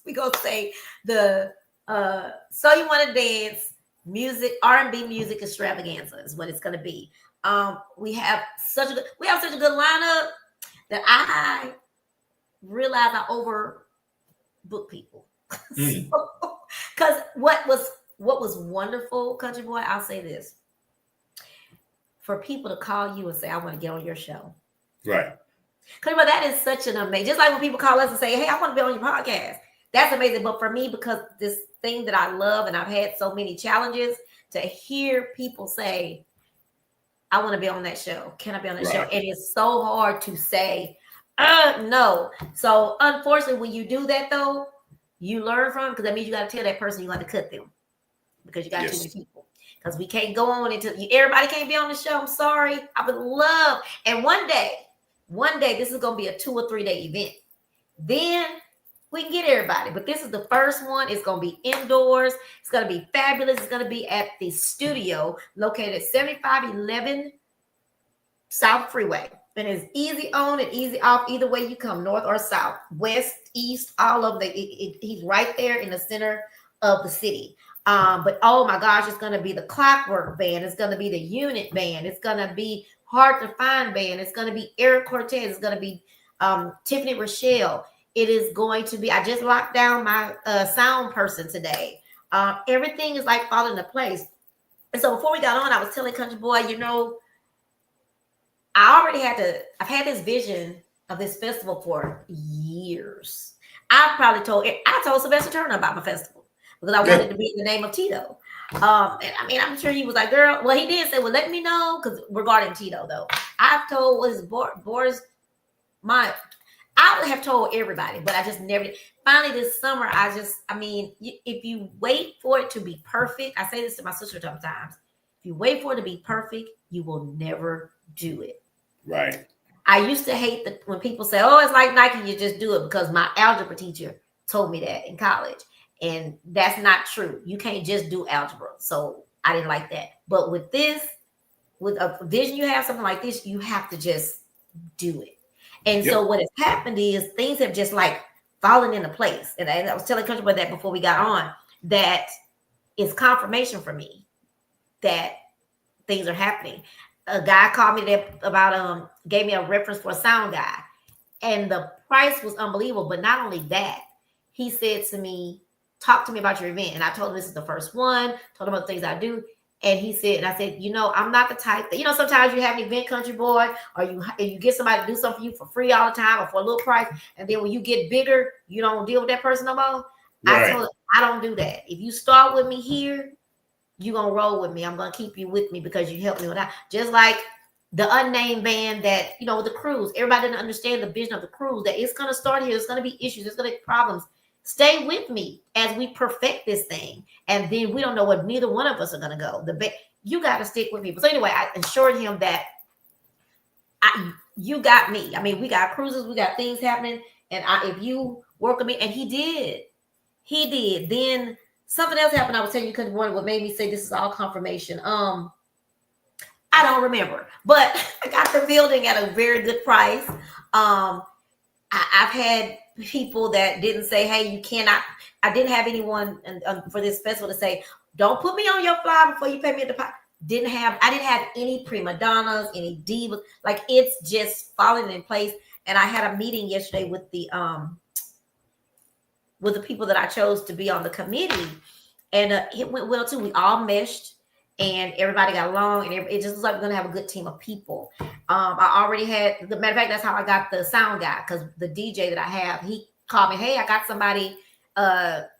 We gonna say the So You Want to Dance music, R&B music extravaganza is what it's gonna be. We have such a good lineup that I realize I overbook people. Because what was wonderful, country boy, I'll say this. For people to call you and say, I want to get on your show. Right. Country boy, that is such an amazing, just like when people call us and say, hey, I want to be on your podcast. That's amazing. But for me, because this thing that I love and I've had so many challenges, to hear people say, I want to be on that show. Can I be on that show? It is so hard to say, no. So unfortunately, when you do that, though, you learn from it, because that means you got to tell that person you got to cut them because you got too many people. Because we can't go on until everybody can't be on the show. I'm sorry. I would love. And one day, this is going to be a 2 or 3 day event. Then we can get everybody. But this is the first one. It's going to be indoors. It's going to be fabulous. It's going to be at the studio located at 7511 South Freeway. And it's easy on and easy off either way you come, north or south, west, east, all of he's right there in the center of the city. But oh my gosh, it's going to be the Clockwork Band. It's going to be the Unit Band. It's going to be Hard to Find Band. It's going to be Eric Cortez. It's going to be Tiffany Rochelle. It is going to be, I just locked down my sound person today. Everything is like falling into place. And so before we got on, I was telling Country Boy, I've had this vision of this festival for years. I told Sylvester Turner about my festival because I wanted it to be in the name of Tito. And I'm sure he was like, girl, well, he did say, well, let me know, because regarding Tito, though, I've told Boris, I would have told everybody, but I just never did. Finally, this summer, if you wait for it to be perfect, I say this to my sister sometimes, if you wait for it to be perfect, you will never do it. Right. I used to hate when people say, oh, it's like Nike, you just do it, because my algebra teacher told me that in college. And that's not true. You can't just do algebra. So I didn't like that. But with a vision you have, something like this, you have to just do it. And so what has happened is things have just like fallen into place. And I was telling Country about that before we got on, that is confirmation for me that things are happening. A guy called me about gave me a reference for a sound guy, and the price was unbelievable. But not only that, he said to me, talk to me about your event. And I told him this is the first one, told him about the things I do. And he said, and I said, I'm not the type that, sometimes you have an event, Country Boy, or you get somebody to do something for you for free all the time or for a little price. And then when you get bigger, you don't deal with that person no more. Right. I told him, I don't do that. If you start with me here, you're going to roll with me. I'm going to keep you with me because you helped me with that. Just like the unnamed band that, the cruise. Everybody didn't understand the vision of the cruise, that it's going to start here. It's going to be issues. There's going to be problems. Stay with me as we perfect this thing. And then we don't know what neither one of us are going to go. You got to stick with me. So anyway, I assured him that you got me. We got cruises. We got things happening. And if you work with me, and he did. Then something else happened. I was telling you, couldn't wonder what made me say this is all confirmation. I don't remember, but I got the building at a very good price. I've had people that didn't say, hey, you cannot. I didn't have anyone for this festival to say, don't put me on your flyer before you pay me a deposit. didn't have any prima donnas, any divas. Like, it's just falling in place. And I had a meeting yesterday with the people that I chose to be on the committee, and it went well too. We all meshed, and everybody got along, and it just looks like we're gonna have a good team of people. I already had, the matter of fact, that's how I got the sound guy, because the DJ that I have, he called me, hey, I got somebody that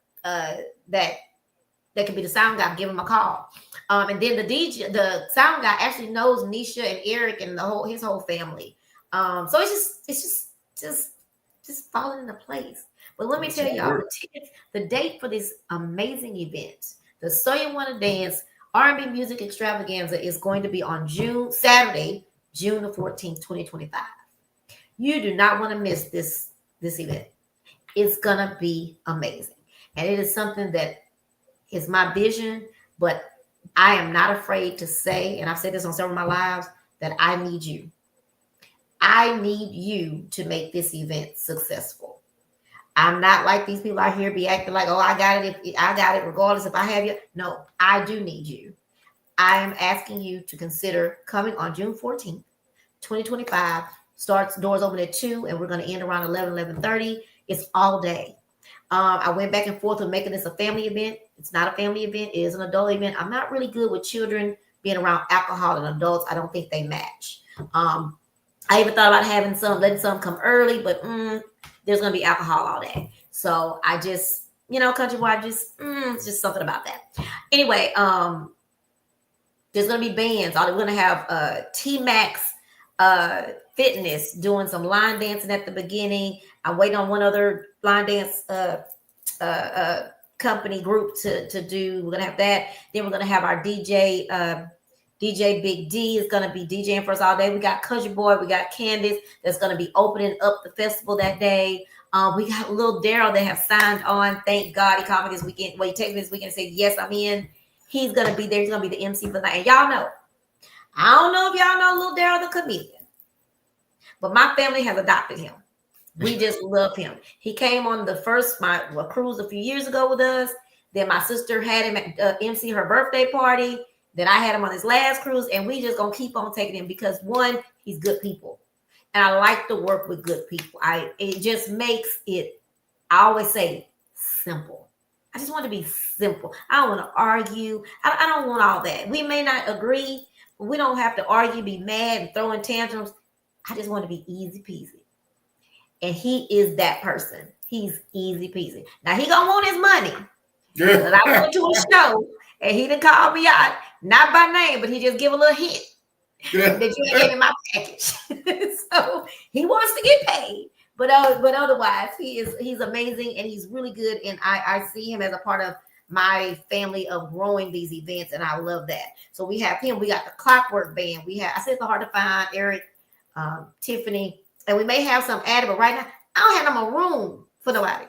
could be the sound guy. Give him a call. And then the sound guy actually knows Nisha and Eric and his whole family. So it's just falling into place. But let me tell y'all, the date for this amazing event, the So You Want to Dance R&B Music Extravaganza, is going to be on Saturday, June the 14th, 2025. You do not want to miss this event. It's gonna be amazing. And it is something that is my vision, but I am not afraid to say, and I've said this on several of my lives, that I need you. I need you to make this event successful. I'm not like these people out here be acting like, oh, I got it. I got it regardless if I have you. No, I do need you. I am asking you to consider coming on June 14th, 2025. Doors open at 2, and we're going to end around 11:30. It's all day. I went back and forth with making this a family event. It's not a family event. It is an adult event. I'm not really good with children being around alcohol and adults. I don't think they match. I even thought about letting some come early, but there's going to be alcohol all day. So I just, country boy, it's just something about that. Anyway, there's going to be bands. We're going to have T-Max Fitness doing some line dancing at the beginning. I'm waiting on one other line dance company group to do. We're going to have that. Then we're going to have our DJ Big D is going to be DJing for us all day. We got Country Boy. We got Candace that's going to be opening up the festival that day. We got little Daryl that have signed on. Thank God he called me this weekend. Well, he texted me this weekend and said, yes, I'm in. He's going to be there. He's going to be the MC for the night. And y'all know, I don't know if y'all know little Daryl the comedian, but my family has adopted him. We just love him. He came on the first cruise a few years ago with us. Then my sister had him at MC her birthday party. Then I had him on his last cruise, and we just gonna keep on taking him because, one, he's good people, and I like to work with good people. It just makes it, I always say, simple. I just want to be simple. I don't want to argue. I don't want all that. We may not agree, but we don't have to argue, be mad, and throw in tantrums. I just want to be easy peasy. And he is that person. He's easy peasy. Now he gonna want his money. Yeah. I went to a show and he didn't call me out, not by name, but he just give a little hint that you ain't getting my package. So he wants to get paid. But otherwise, he's amazing and he's really good. And I see him as a part of my family of growing these events, and I love that. So we have him. We got the Clockwork Band. I said it's hard to find Eric, Tiffany. And we may have some added, but right now, I don't have no room for nobody.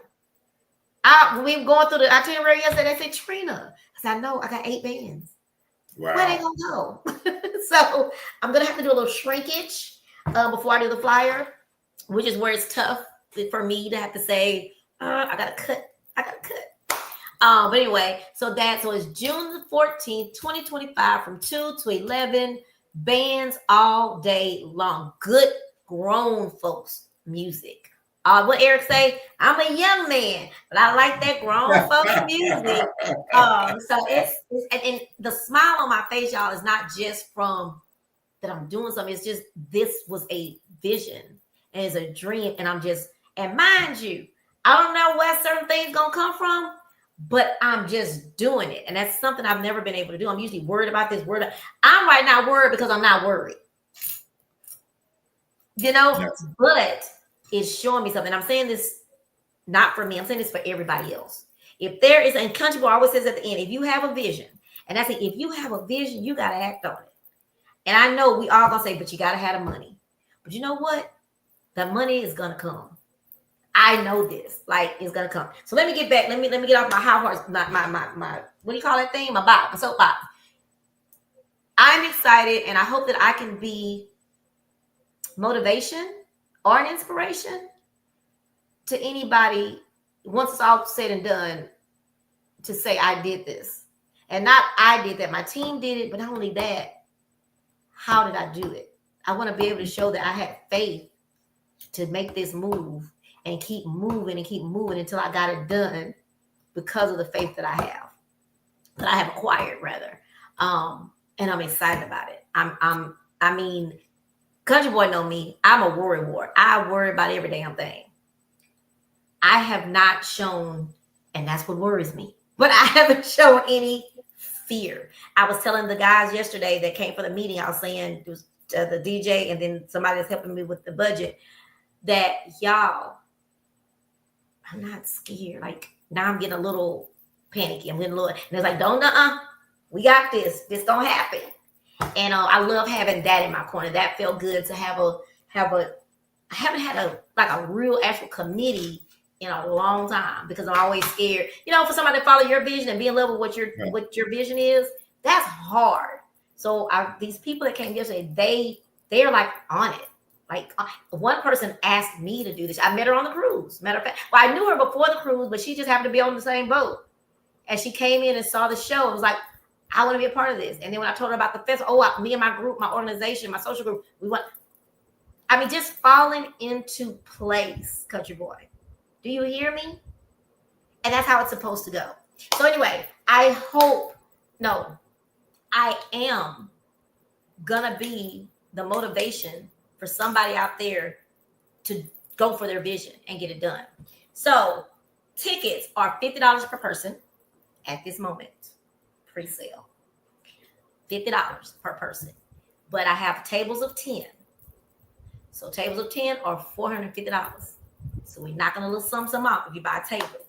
We were going through the itinerary yesterday. They said, Trina. I said, I know, I got 8 bands. Wow. Where they going to go? So I'm going to have to do a little shrinkage before I do the flyer, which is where it's tough for me to have to say, I got to cut. But anyway, so it's June the 14th, 2025 from 2 to 11. Bands all day long. Good grown folks music. What Eric say? I'm a young man, but I like that grown folks music. So it's and the smile on my face, y'all, is not just from that I'm doing something. It's just this was a vision and it's a dream, and and mind you, I don't know where certain things gonna come from, but I'm just doing it, and that's something I've never been able to do. I'm usually worried about this. I'm right now worried because I'm not worried. Yes. But it's showing me something. I'm saying this not for me. I'm saying this for everybody else. If there is, and Country Boy always says at the end, if you have a vision, and that's it, if you have a vision, you got to act on it. And I know we all going to say, but you got to have the money. But you know what? The money is going to come. I know this. Like, it's going to come. So let me get back. Let me get off my high horse, my what do you call that thing? My soapbox. I'm excited, and I hope that I can be motivation or an inspiration to anybody once it's all said and done to say I did this. And not I did that. My team did it, but not only that, how did I do it? I want to be able to show that I had faith to make this move and keep moving until I got it done because of the faith that I have acquired rather. And I'm excited about it. I mean, country boy know me. I'm a worry wart. I worry about every damn thing. I have not shown, and that's what worries me, but I haven't shown any fear. I was telling the guys yesterday that came for the meeting, I was saying, it was the DJ and then somebody that's helping me with the budget, that y'all, I'm not scared. Like now I'm getting a little panicky. I'm getting a little, and it's like, don't, we got this. This gonna happen. And I love having that in my corner. That felt good to have a. I haven't had a real actual committee in a long time because I'm always scared. You know, for somebody to follow your vision and be in love with what your vision is, that's hard. So these people that came yesterday, they are like on it. Like one person asked me to do this. I met her on the cruise. Matter of fact, well, I knew her before the cruise, but she just happened to be on the same boat. And she came in and saw the show. It was like, I want to be a part of this. And then when I told her about the festival, me and my group, my organization, my social group, just falling into place, country boy. Do you hear me? And that's how it's supposed to go. So anyway, I am gonna be the motivation for somebody out there to go for their vision and get it done. So tickets are $50 per person at this moment, pre-sale. $50 per person. But I have tables of 10. So tables of 10 are $450. So we're knocking a little something out if you buy a table.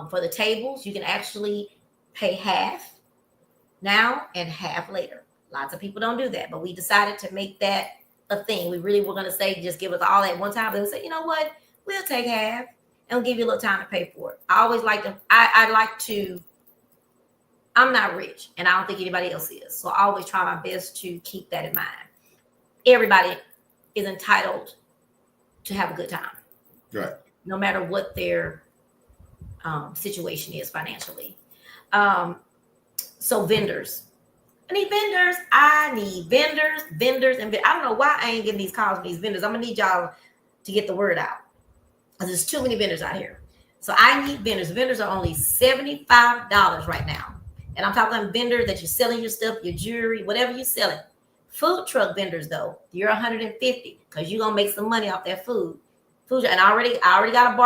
For the tables, you can actually pay half now and half later. Lots of people don't do that, but we decided to make that a thing. We really were going to say, just give us all at one time. But we said, you know what? We'll take half and we'll give you a little time to pay for it. I always like to, I'm not rich and I don't think anybody else is. So I always try my best to keep that in mind. Everybody is entitled to have a good time. Right. No matter what their situation is financially. So vendors. I need vendors. And I don't know why I ain't getting these calls from these vendors. I'm going to need y'all to get the word out. Because there's too many vendors out here. So I need vendors. Vendors are only $75 right now. And I'm talking vendors that you're selling your stuff, your jewelry, whatever you're selling. Food truck vendors, though, you're $150 because you're going to make some money off that food. And I already got a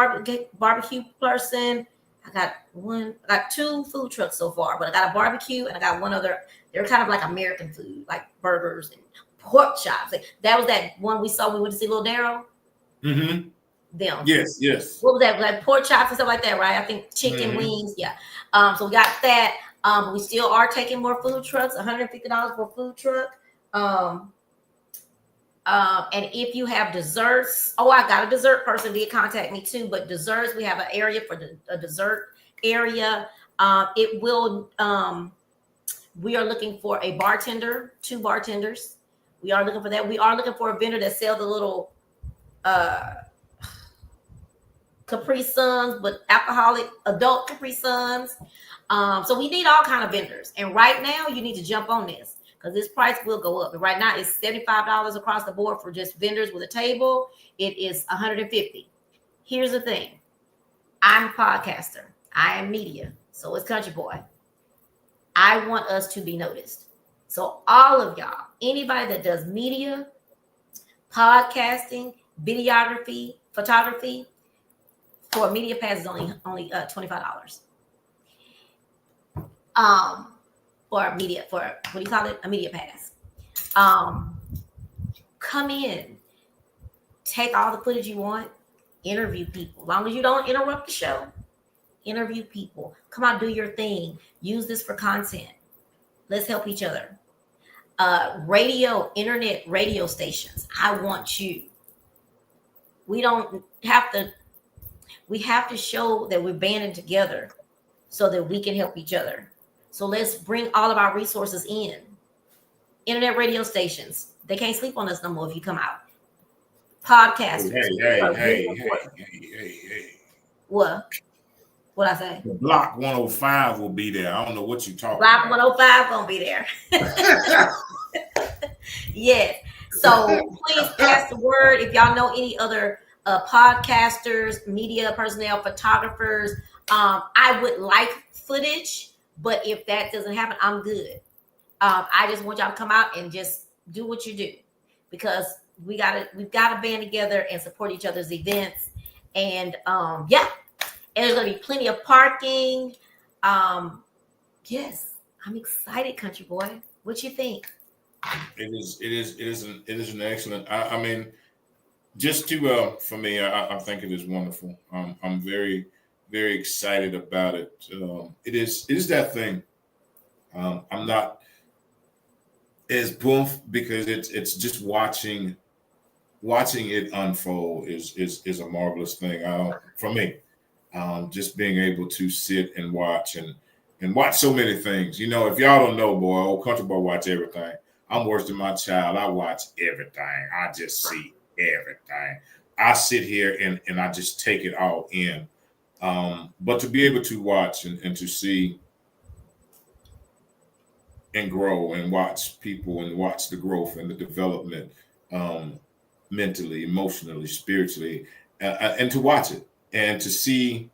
barbecue person. I got 2 food trucks so far, but I got a barbecue and I got one other. They're kind of like American food, like burgers and pork chops. That was that one we saw when we went to see Little Darryl. Mm-hmm. Them. Yes. What was that? Like pork chops and stuff like that, right? I think chicken wings. Yeah. So we got that. We still are taking more food trucks. $150 for a food truck. And if you have desserts, I got a dessert person did contact me too, but desserts, we have an area for a dessert area. It will, we are looking for a bartender, 2 bartenders. We are looking for that. We are looking for a vendor that sells the little, Capri Suns, but alcoholic adult Capri Suns. So we need all kind of vendors. And right now you need to jump on this. Because this price will go up. But right now it's $75 across the board for just vendors with a table. It is $150. Here's the thing. I'm a podcaster. I am media. So is Country Boy. I want us to be noticed. So all of y'all, anybody that does media, podcasting, videography, photography, for a media pass is only $25. Or a media a media pass. Come in, take all the footage you want, interview people. As long as you don't interrupt the show, interview people. Come on, do your thing. Use this for content. Let's help each other. Internet radio stations. I want you. We have to show that we're banding together so that we can help each other. So let's bring all of our resources in. Internet radio stations. They can't sleep on us no more if you come out. Podcasters. Hey. What? What I say? Block 105 will be there. I don't know what you're talking Block about. 105 gonna be there. Yes. So please pass the word if y'all know any other podcasters, media personnel, photographers. I would like footage, but if that doesn't happen, I'm good. I just want y'all to come out and just do what you do, because we've got to band together and support each other's events. And yeah, and there's gonna be plenty of parking. Yes, I'm excited, country boy. What you think? It is an excellent. I mean, just to for me, I think it is wonderful. I'm very very excited about it. It is that thing. I'm not as boof because it's just watching it unfold is a marvelous thing. For me, just being able to sit and watch and watch so many things. You know, if y'all don't know, boy, old country boy watch everything. I'm worse than my child. I watch everything. I just see everything. I sit here and I just take it all in. But to be able to watch and to see and grow and watch people and watch the growth and the development, mentally, emotionally, spiritually, and to watch it and to see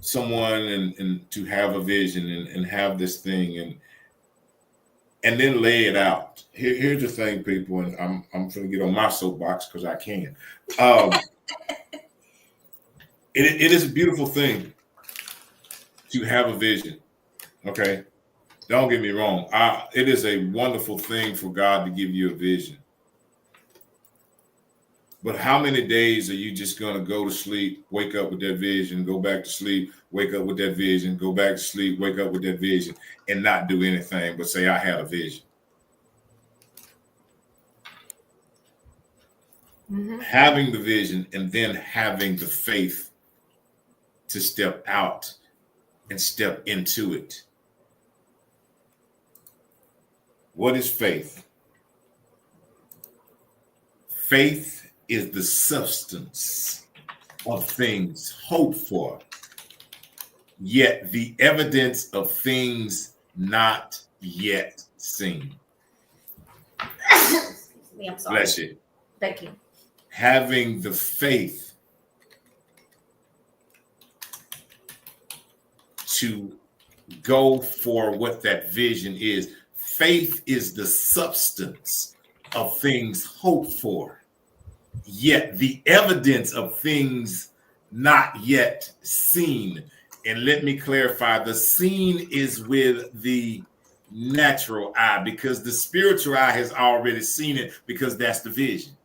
someone and to have a vision and have this thing and then lay it out. Here's the thing, people, and I'm going to get on my soapbox because I can. It is a beautiful thing to have a vision. Okay, don't get me wrong. It is a wonderful thing for God to give you a vision. But how many days are you just going to go to sleep, wake up with that vision, go back to sleep, wake up with that vision, go back to sleep, wake up with that vision, and not do anything but say, I had a vision? Mm-hmm. Having the vision and then having the faith to step out and step into it. What is faith? Faith is the substance of things hoped for, yet the evidence of things not yet seen. Excuse me, I'm sorry. Bless you. Thank you. Having the faith to go for what that vision is. Faith is the substance of things hoped for, yet the evidence of things not yet seen. And let me clarify, the seen is with the natural eye, because the spiritual eye has already seen it, because that's the vision.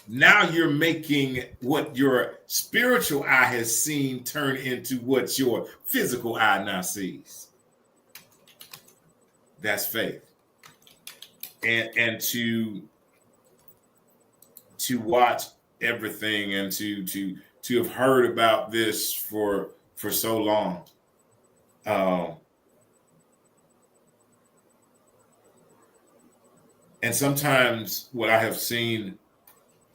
Now you're making what your spiritual eye has seen turn into what your physical eye now sees. That's faith. And to watch everything and to have heard about this for so long. And sometimes what I have seen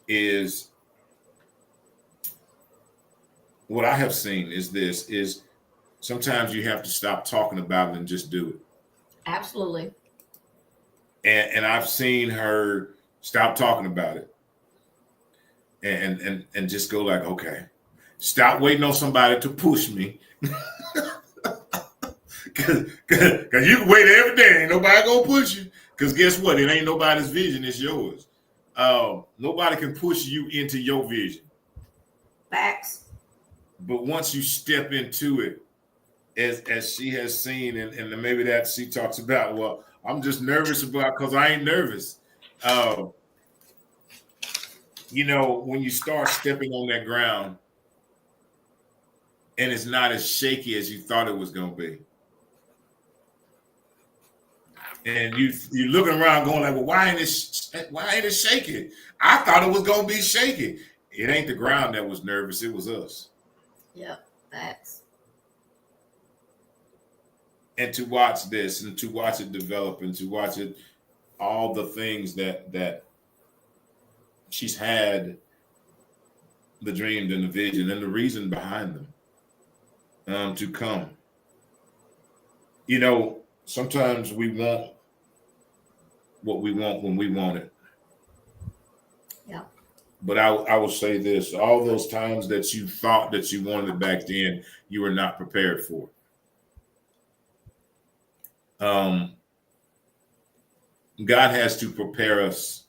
is is sometimes you have to stop talking about it and just do it. Absolutely. And I've seen her stop talking about it and just go like, okay, stop waiting on somebody to push me. Cause you can wait every day. Ain't nobody gonna push you. Cause guess what? It ain't nobody's vision, it's yours. Nobody can push you into your vision. Facts. But once you step into it, as she has seen, and maybe that she talks about, well, I'm just nervous about because I ain't nervous. You know, when you start stepping on that ground and it's not as shaky as you thought it was going to be. And you're looking around going like, well, why ain't it shaky? I thought it was going to be shaky. It ain't the ground that was nervous. It was us. Yep, facts. And to watch this and to watch it develop and to watch it, all the things that she's had the dreams and the vision and the reason behind them to come. You know, sometimes we want what we want when we want it. Yeah. But I will say this, all those times that you thought that you wanted it back then, you were not prepared for. God has to prepare us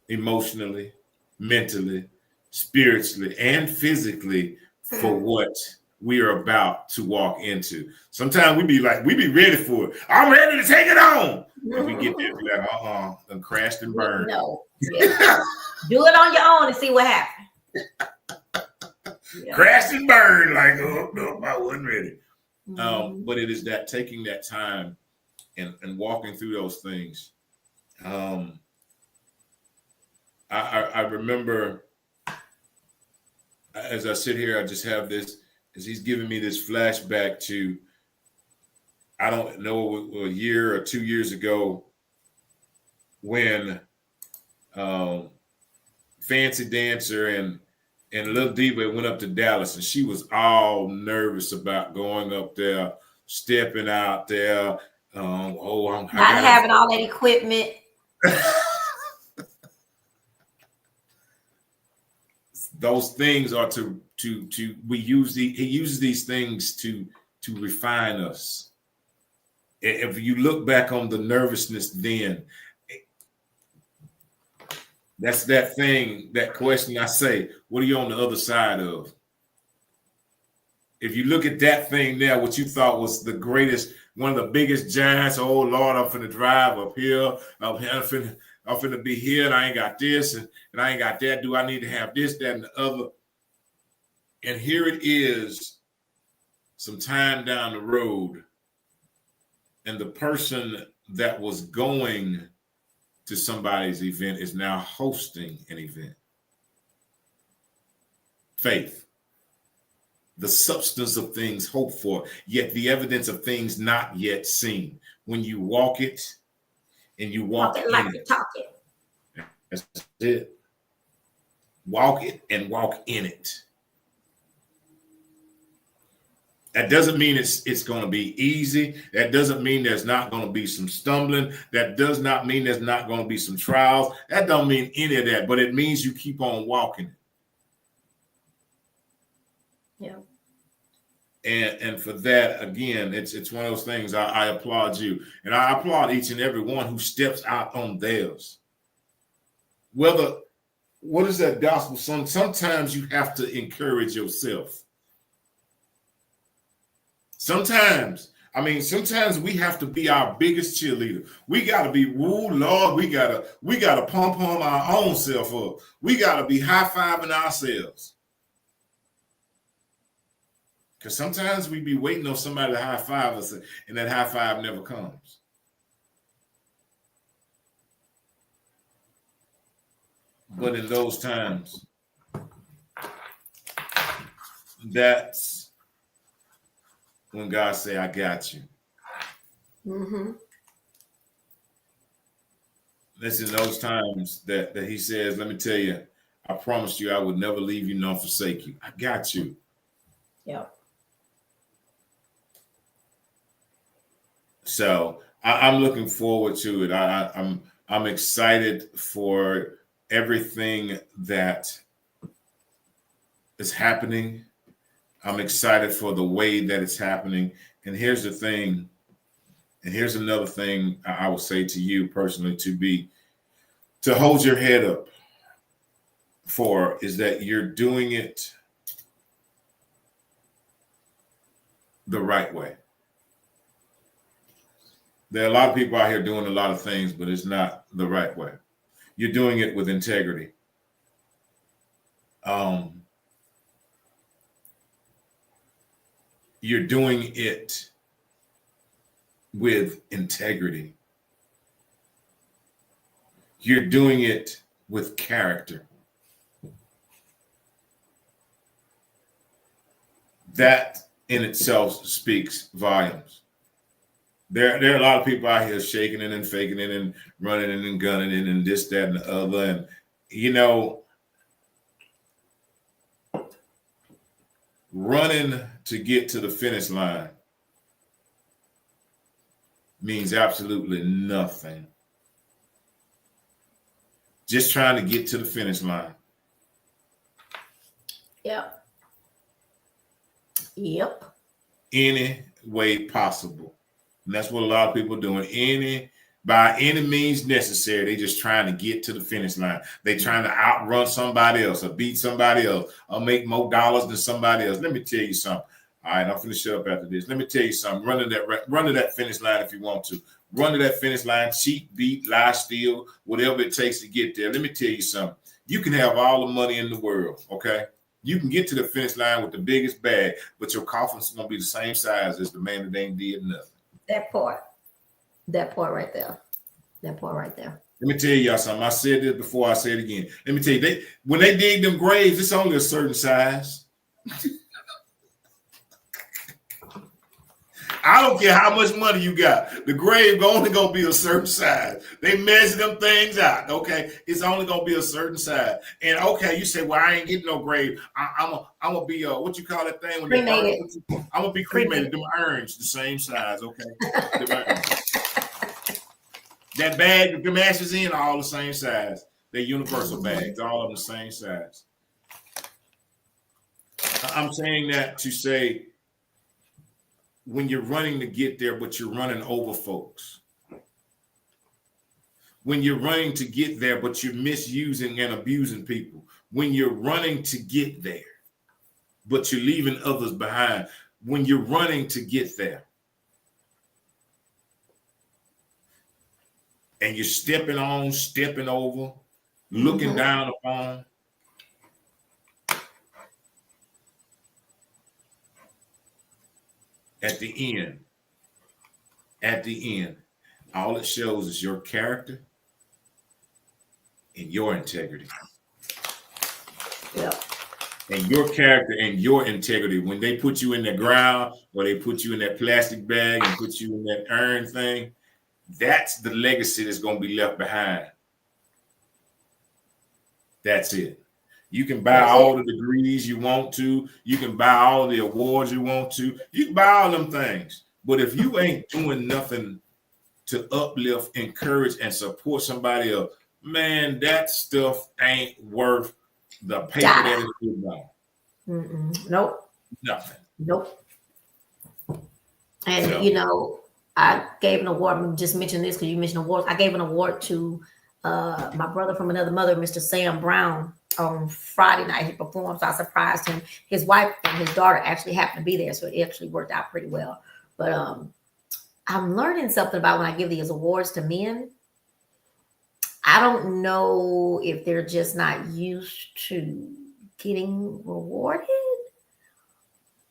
emotionally, mentally, spiritually, and physically for what we are about to walk into. Sometimes we be ready for it. I'm ready to take it on. And we get there, be like, and crashed and burned. No. Yeah. Do it on your own and see what happens. Yeah. Crashed and burned, like, oh, no, I wasn't ready. But it is that taking that time and walking through those things. I remember as I sit here, I just have this, as he's giving me this flashback to, I don't know, a year or 2 years ago when Fancy Dancer and Little Diva went up to Dallas, and she was all nervous about going up there, stepping out there. Not having all that equipment. Those things are he uses these things to refine us. If you look back on the nervousness then, that's that thing, that question I say, what are you on the other side of? If you look at that thing there, what you thought was the greatest, one of the biggest giants, oh Lord, I'm finna drive up here, I'm finna be here, and I ain't got this, and I ain't got that. Do I need to have this, that, and the other? And here it is, some time down the road, and the person that was going to somebody's event is now hosting an event. Faith. The substance of things hoped for, yet the evidence of things not yet seen. When you walk it and you walk it like you talk it. That's it. Walk it and walk in it. That doesn't mean it's going to be easy. That doesn't mean there's not going to be some stumbling. That does not mean there's not going to be some trials. That don't mean any of that, but it means you keep on walking. Yeah. And for that, again, it's one of those things. I applaud you. And I applaud each and every one who steps out on theirs. What is that gospel song? Sometimes you have to encourage yourself. Sometimes we have to be our biggest cheerleader. We got to be, oh Lord, we gotta pump our own self up. We got to be high-fiving ourselves. Because sometimes we be waiting on somebody to high five us, and that high five never comes. But in those times, that's when God say, I got you. Mm-hmm. That's in those times that he says, let me tell you, I promised you I would never leave you nor forsake you. I got you. Yeah. So I'm looking forward to it. I'm excited for everything that is happening. I'm excited for the way that it's happening. And here's the thing, and here's another thing I will say to you personally, to hold your head up for, is that you're doing it the right way. There are a lot of people out here doing a lot of things, but it's not the right way. You're doing it with integrity. You're doing it with integrity. You're doing it with character. That in itself speaks volumes. There are a lot of people out here shaking it and faking it and running it and gunning it and this, that, and the other. And, you know, running to get to the finish line means absolutely nothing. Just trying to get to the finish line. Yep. Any way possible. And that's what a lot of people are doing. By any means necessary. They just trying to get to the finish line. They trying to outrun somebody else or beat somebody else or make more dollars than somebody else. Let me tell you something. All right, I'm finna shut up after this. Let me tell you something. Run to that finish line if you want to. Run to that finish line, cheat, beat, lie, steal, whatever it takes to get there. Let me tell you something. You can have all the money in the world, okay? You can get to the finish line with the biggest bag, but your coffin's gonna be the same size as the man that ain't did nothing. That part right there. Let me tell y'all something. I said this before, I say it again. Let me tell you, when they dig them graves, it's only a certain size. I don't care how much money you got. The grave only gonna be a certain size. They measure them things out. Okay, it's only gonna be a certain size. And okay, you say, "Well, I ain't getting no grave. I'm gonna be what you call that thing when cremated. I'm gonna be cremated. Them urns the same size. Okay, that bag that the ashes in are all the same size. They're universal bags. All of them the same size. I'm saying that to say, when you're running to get there, but you're running over folks. When you're running to get there, but you're misusing and abusing people. When you're running to get there, but you're leaving others behind. When you're running to get there, and you're stepping on, stepping over, looking down upon. At the end, all it shows is your character and your integrity. Yeah. And your character and your integrity, when they put you in the ground or they put you in that plastic bag and put you in that urn thing, that's the legacy that's going to be left behind. That's it. You can buy all the degrees you want to. You can buy all the awards you want to. You can buy all them things. But if you ain't doing nothing to uplift, encourage, and support somebody else, man, that stuff ain't worth the paper that it is on. Nope. Nothing. Nope. And, you know, I gave an award. I'm just mentioning this because you mentioned awards. I gave an award to my brother from another mother, Mr. Sam Brown. On Friday night, he performed, so I surprised him. His wife and his daughter actually happened to be there, so it actually worked out pretty well. But I'm learning something about when I give these awards to men. I don't know if they're just not used to getting rewarded,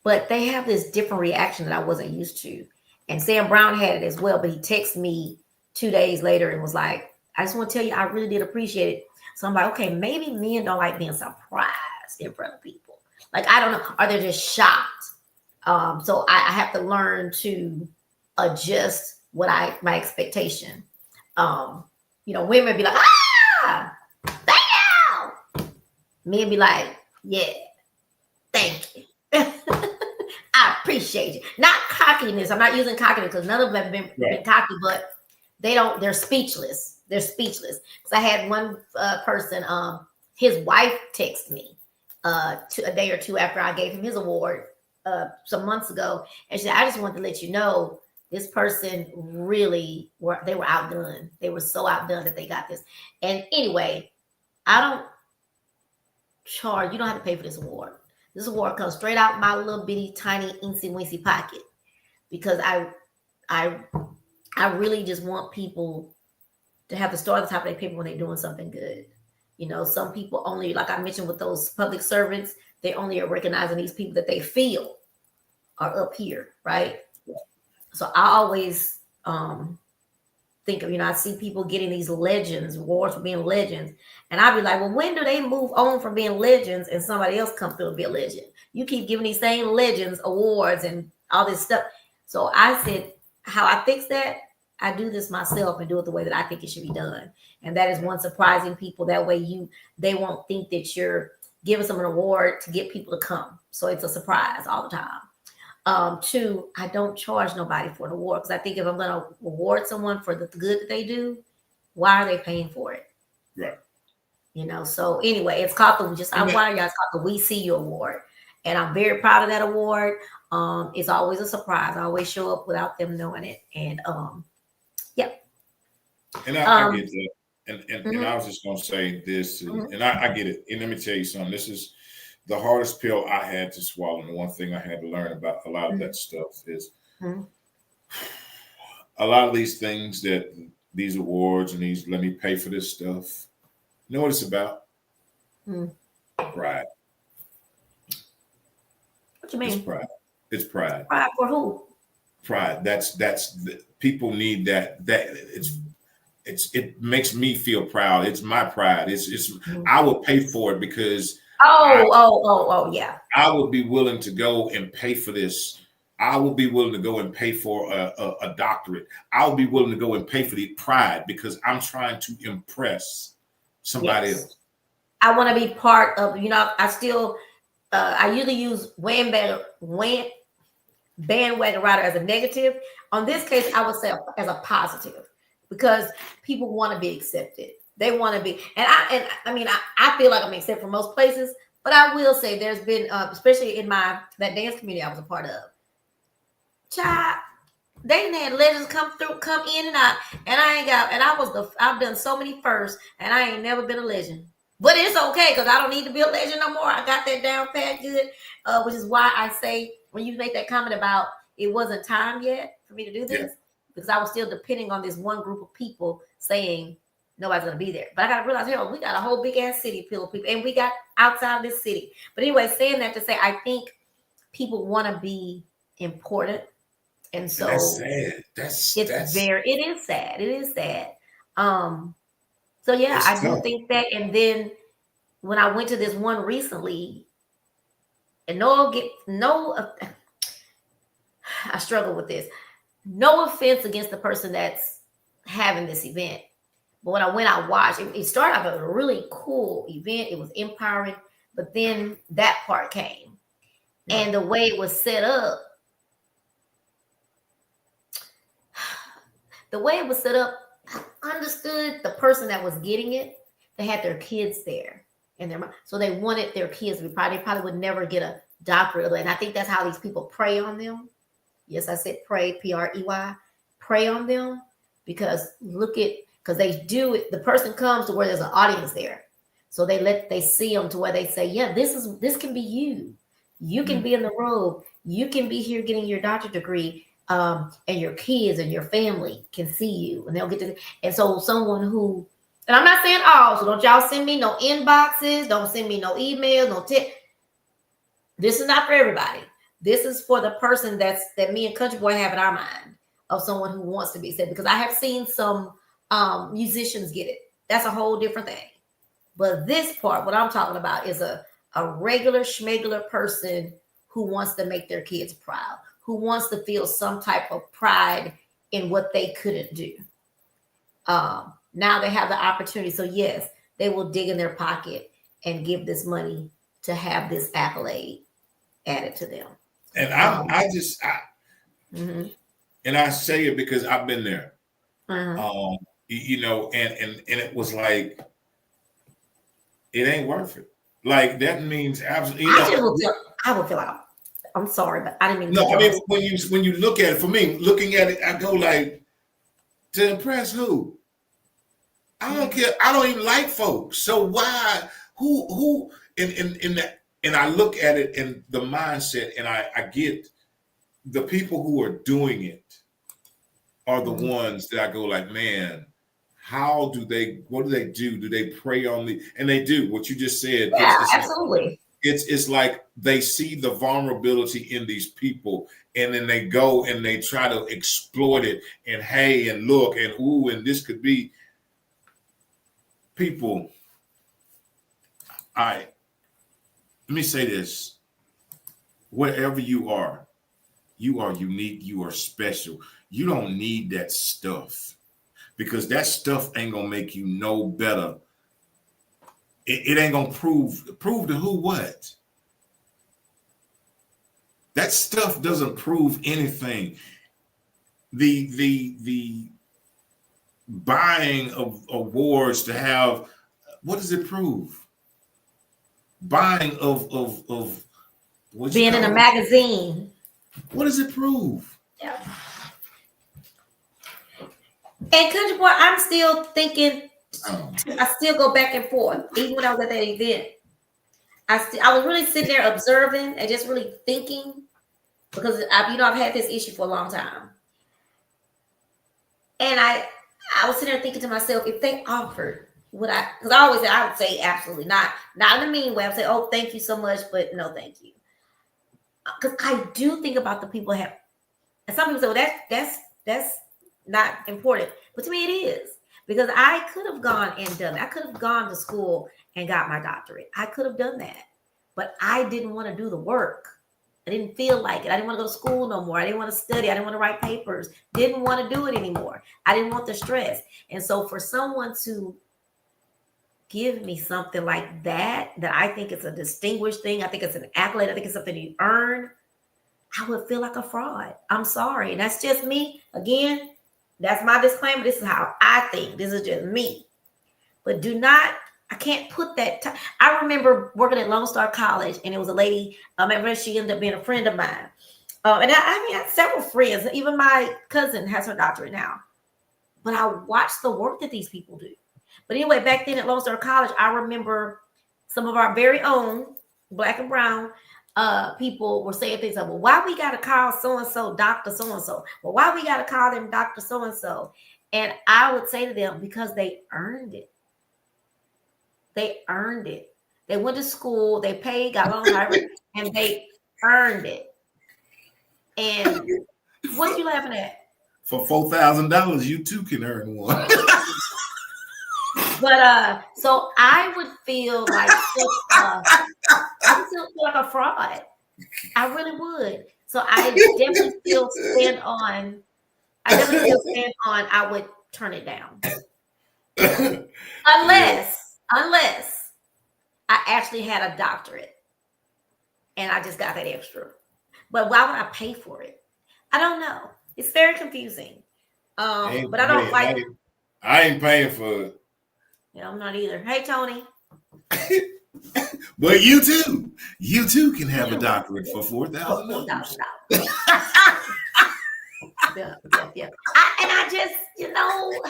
but they have this different reaction that I wasn't used to. And Sam Brown had it as well, but he texted me 2 days later and was like, I just want to tell you, I really did appreciate it. So I'm like, okay, maybe men don't like being surprised in front of people. Like, I don't know. Or they're just shocked. So I have to learn to adjust my expectation. You know, women be like, thank you. Men be like, yeah, thank you. I appreciate you. Not cockiness. I'm not using cockiness because none of them have been cocky, but they're speechless. They're speechless. Because I had one person, his wife texted me a day or two after I gave him his award some months ago. And she said, I just want to let you know this person really they were outdone. They were so outdone that they got this. And anyway, I don't charge. You don't have to pay for this award. This award comes straight out my little bitty tiny incy wincy pocket because I really just want people to have the star at the top of their paper when they're doing something good. You know, some people only, like I mentioned with those public servants, they only are recognizing these people that they feel are up here, right? So I always think of, you know, I see people getting these legends, awards for being legends. And I'd be like, well, when do they move on from being legends and somebody else come through and be a legend? You keep giving these same legends awards and all this stuff. So I said, how I fix that, I do this myself and do it the way that I think it should be done. And that is one, surprising people. That way they won't think that you're giving some an award to get people to come. So it's a surprise all the time. Two, I don't charge nobody for an award because I think if I'm going to reward someone for the good that they do, why are they paying for it? Right. So anyway, it's called it's called the We See You Award. And I'm very proud of that award. It's always a surprise. I always show up without them knowing it. And yeah. And I get that. And I was just gonna say this, and I get it. And let me tell you something. This is the hardest pill I had to swallow. And the one thing I had to learn about a lot of that stuff is a lot of these things that these awards and these let me pay for this stuff. You know what it's about? Pride. What you mean? It's pride. It's pride. Pride for who? Pride. That's people need that. It makes me feel proud. It's my pride. It's I would pay for it because yeah. I would be willing to go and pay for this. I would be willing to go and pay for a doctorate. I would be willing to go and pay for the pride because I'm trying to impress somebody else. I want to be part of, I still, I usually use bandwagon rider as a negative. On this case, I would say as a positive because people want to be accepted. They want to be, I feel like I'm accepted for most places, but I will say there's been, especially in that dance community I was a part of, child, they had legends come in and out, and I've done so many firsts, and I ain't never been a legend. But it's okay because I don't need to be a legend no more. I got that down pat good, which is why I say when you make that comment about it wasn't time yet for me to do this, because I was still depending on this one group of people saying nobody's gonna be there. But I gotta realize, we got a whole big ass city full of people, and we got outside this city. But anyway, saying that to say, I think people want to be important. And so that's sad. It is sad. It is sad. So yeah, I do think that. And then when I went to this one recently, and I struggle with this. No offense against the person that's having this event, but when I watched, it started off as a really cool event. It was empowering, but then that part came, and the way it was set up. The way it was set up, I understood the person that was getting it. They had their kids there, so they wanted their kids to be proud. They probably would never get a doctorate, and I think that's how these people prey on them. Yes, I said prey, P-R-E-Y, prey on them because they do it. The person comes to where there's an audience there, so they see them to where they say, yeah, this can be you. You can be in the robe. You can be here getting your doctorate degree. And your kids and your family can see you, and they'll get to. And so someone who, and I'm not saying all, so don't y'all send me no inboxes, don't send me no emails, no tip. This is not for everybody. This is for the person that me and Country Boy have in our mind of someone who wants to be said. Because I have seen some musicians get it. That's a whole different thing. But this part, what I'm talking about, is a regular schmegular person who wants to make their kids proud, who wants to feel some type of pride in what they couldn't do. Now they have the opportunity. So yes, they will dig in their pocket and give this money to have this accolade added to them. And and I say it because I've been there. And it was like, it ain't worth it. Like that means absolutely. I will feel like I'm sorry, but I didn't mean. No, I mean when you look at it, for me, looking at it, I go like, to impress who? I don't care. I don't even like folks. So why? Who? In that, and I look at it in the mindset, and I get the people who are doing it are the ones that I go like, man, what do they do? Do they prey on me? And they do what you just said. Yeah, absolutely. It's like they see the vulnerability in these people, and then they go and they try to exploit it. And hey, and look, and ooh, and this could be people. Let me say this. Wherever you are unique, you are special. You don't need that stuff because that stuff ain't gonna make you no better it ain't gonna prove to who what. That stuff doesn't prove anything. The buying of awards to have, what does it prove? Buying of being in a magazine. What does it prove? Yeah. And Country Boy, I'm still thinking. I still go back and forth, even when I was at that event. I was really sitting there observing and just really thinking, because I've had this issue for a long time, and I was sitting there thinking to myself, if they offered, because I would say absolutely not in a mean way. I would say, oh, thank you so much, but no, thank you, because I do think about the people have, and some people say, well, that's not important, but to me it is. Because I could have gone and done it. I could have gone to school and got my doctorate. I could have done that. But I didn't want to do the work. I didn't feel like it. I didn't want to go to school no more. I didn't want to study. I didn't want to write papers. Didn't want to do it anymore. I didn't want the stress. And so for someone to give me something like that I think it's a distinguished thing, I think it's an accolade, I think it's something you earn, I would feel like a fraud. I'm sorry. And that's just me. Again, that's my disclaimer. This is how I think. This is just me. But I can't put that. I remember working at Lone Star College, and it was a lady. I remember she ended up being a friend of mine. And I had several friends. Even my cousin has her doctorate now. But I watched the work that these people do. But anyway, back then at Lone Star College, I remember some of our very own Black and brown people were saying things like, well, why we got to call so-and-so Dr. So-and-so? Well, why we got to call them Dr. So-and-so? And I would say to them, because they earned it. They earned it. They went to school, they paid, got loan driver, and they earned it. And what you laughing at? For $4,000, you too can earn one. But so I would feel like I would still feel like a fraud. I really would. So I definitely still stand on. I would turn it down, unless I actually had a doctorate and I just got that extra. But why would I pay for it? I don't know. It's very confusing. But I don't like. I ain't paying for it. Yeah, I'm not either. Hey, Tony. But you too can have a doctorate for $4,000. Yeah. I just, I don't know.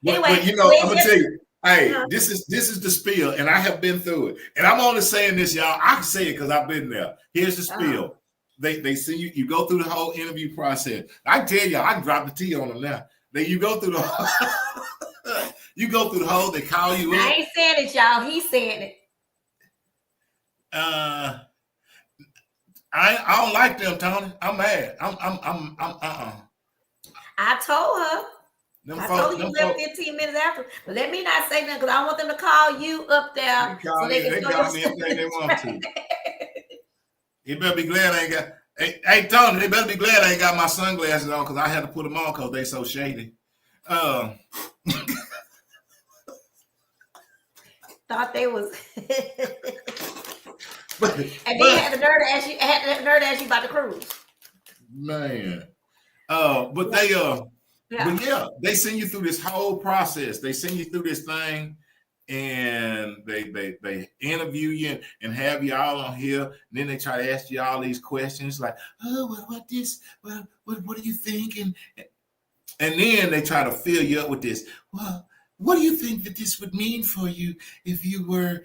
Anyway, I'm gonna tell you. Hey, this is the spiel, and I have been through it. And I'm only saying this, y'all. I can say it because I've been there. Here's the spiel. They see you go through the whole interview process. I tell y'all, I can drop the T on them now. You go through the whole, they call you up. I ain't saying it, y'all. He's saying it. I don't like them, Tony. I'm mad. I told her. I told you left 15 minutes after, but let me not say nothing because I want them to call you up there. They call me anything they want to. You better be glad I ain't got. Hey, Tony, they better be glad I ain't got my sunglasses on because I had to put them on because they so shady. Thought they was. And they had the nerve to ask you about the cruise. Man. But they send you through this whole process. They send you through this thing, and they interview you and have you all on here. And then they try to ask you all these questions like, oh, what do you think? And then they try to fill you up with this. Well, what do you think that this would mean for you if you were